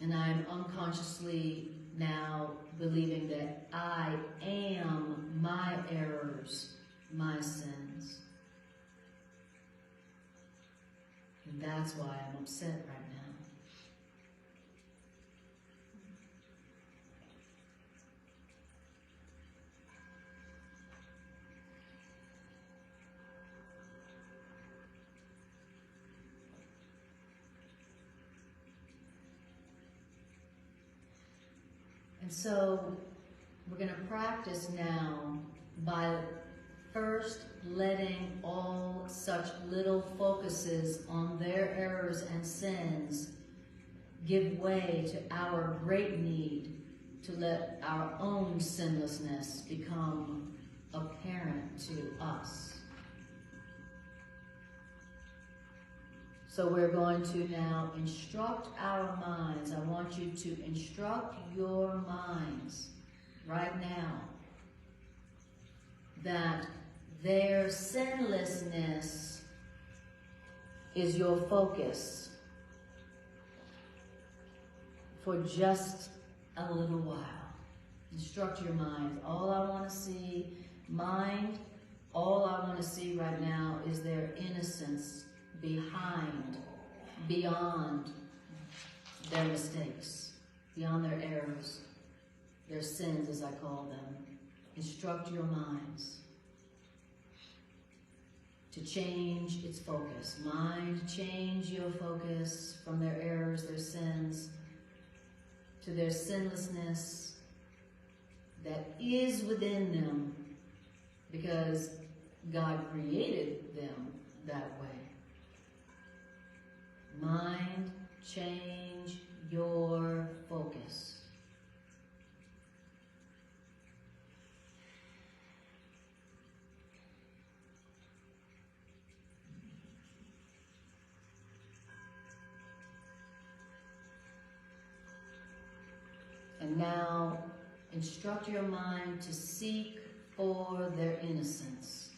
and I am unconsciously now believing that I am my errors, my sins. And that's why I'm upset right now. And so we're going to practice now by first letting all such little focuses on their errors and sins give way to our great need to let our own sinlessness become apparent to us. So we're going to now instruct our minds. I want you to instruct your minds right now that their sinlessness is your focus for just a little while. Instruct your mind. All I want to see, mind, all I want to see right now is their innocence behind, beyond their mistakes, beyond their errors, their sins as I call them. Instruct your minds to change its focus. Mind, change your focus from their errors, their sins, to their sinlessness that is within them because God created them that way. Mind, change your focus. And now, instruct your mind to seek for their innocence.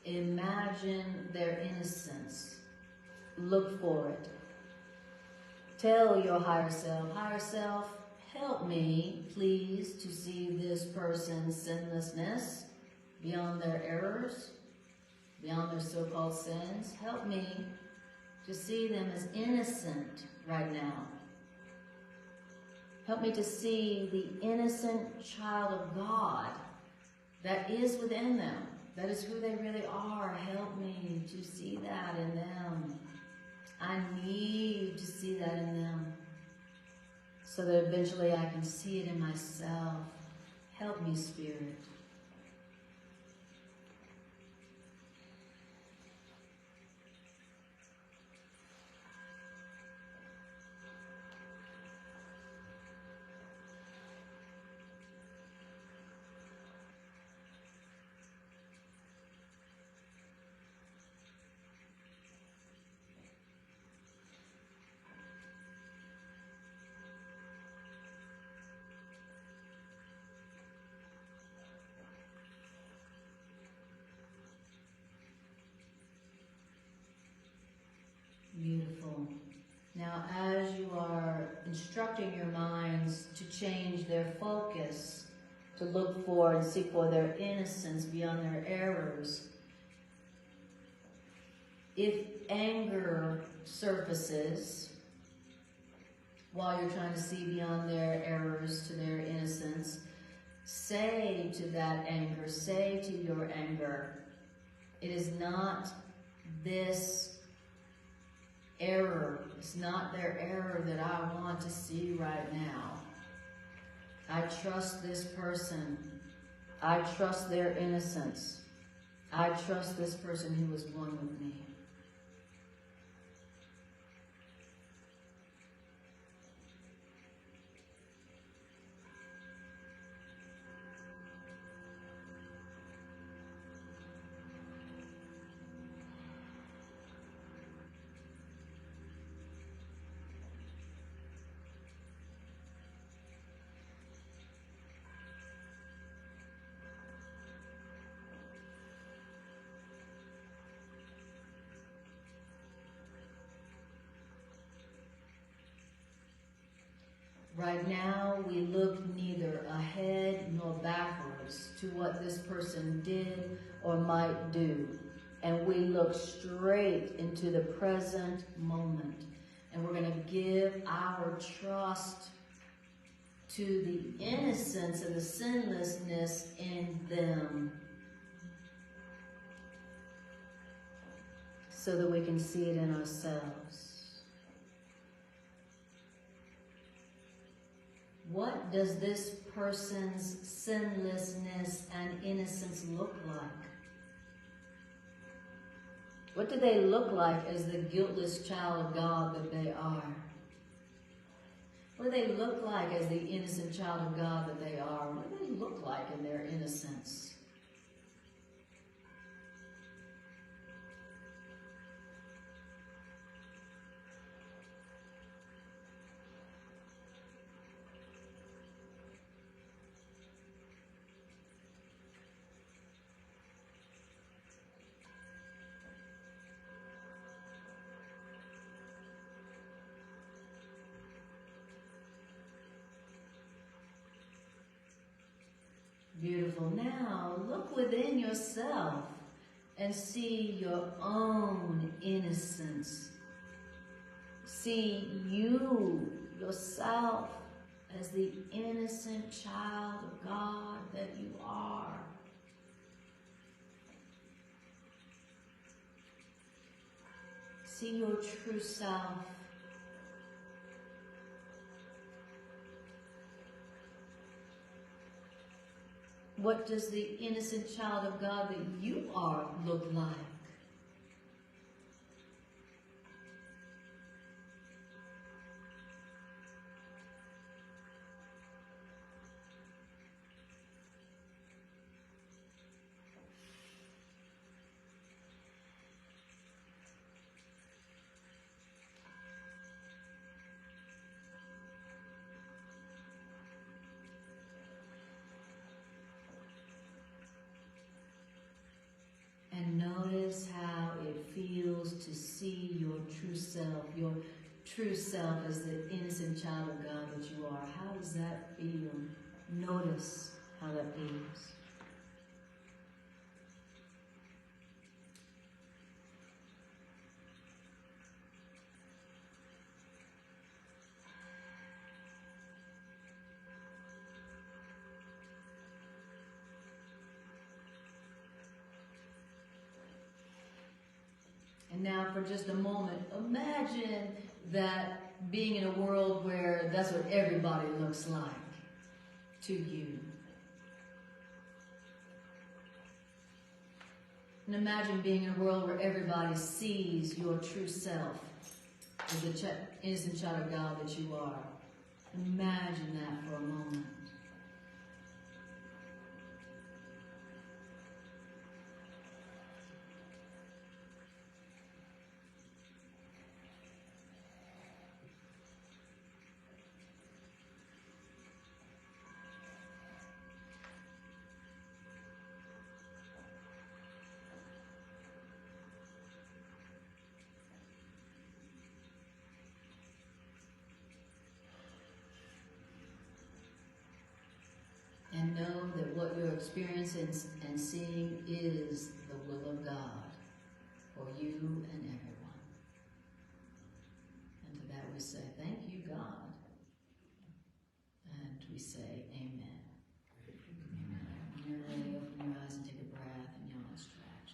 Imagine their innocence. Look for it. Tell your higher self, help me, please, to see this person's sinlessness beyond their errors, beyond their so-called sins. Help me to see them as innocent right now. Help me to see the innocent child of God that is within them. That is who they really are. Help me to see that in them. I need to see that in them so that eventually I can see it in myself. Help me, Spirit. Beautiful. Now, as you are instructing your minds to change their focus, to look for and seek for their innocence beyond their errors, if anger surfaces while you're trying to see beyond their errors to their innocence, say to that anger, say to your anger, it is not this error, it's not their error that I want to see right now. I trust this person. I trust their innocence. I trust this person who was one with me. Right now, we look neither ahead nor backwards to what this person did or might do. And we look straight into the present moment. And we're going to give our trust to the innocence and the sinlessness in them so that we can see it in ourselves. What does this person's sinlessness and innocence look like? What do they look like as the guiltless child of God that they are? What do they look like as the innocent child of God that they are? What do they look like in their innocence? Beautiful. Now, look within yourself and see your own innocence. See you, yourself, as the innocent child of God that you are. See your true self. What does the innocent child of God that you are look like? And notice how it feels to see your true self as the innocent child of God that you are. How does that feel? Notice how that feels. And now for just a moment, imagine that being in a world where that's what everybody looks like to you. And imagine being in a world where everybody sees your true self as the innocent child of God that you are. Imagine that for a moment. And know that what you're experiencing and seeing is the will of God for you and everyone. And to that we say, thank you, God. And we say, amen. Amen. When you're ready, open your eyes and take a breath and yawn and stretch.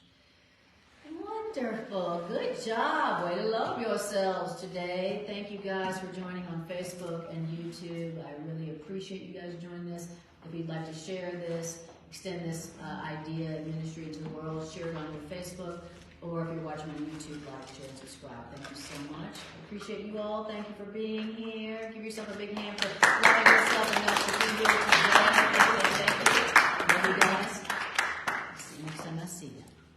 Wonderful. Good job. Way to love yourselves today. Thank you guys for joining on Facebook and YouTube. I really appreciate you guys joining this. If you'd like to share this, extend this idea and ministry into the world, share it on your Facebook, or if you're watching on YouTube, like, share, and subscribe. Thank you so much. I appreciate you all. Thank you for being here. Give yourself a big hand for loving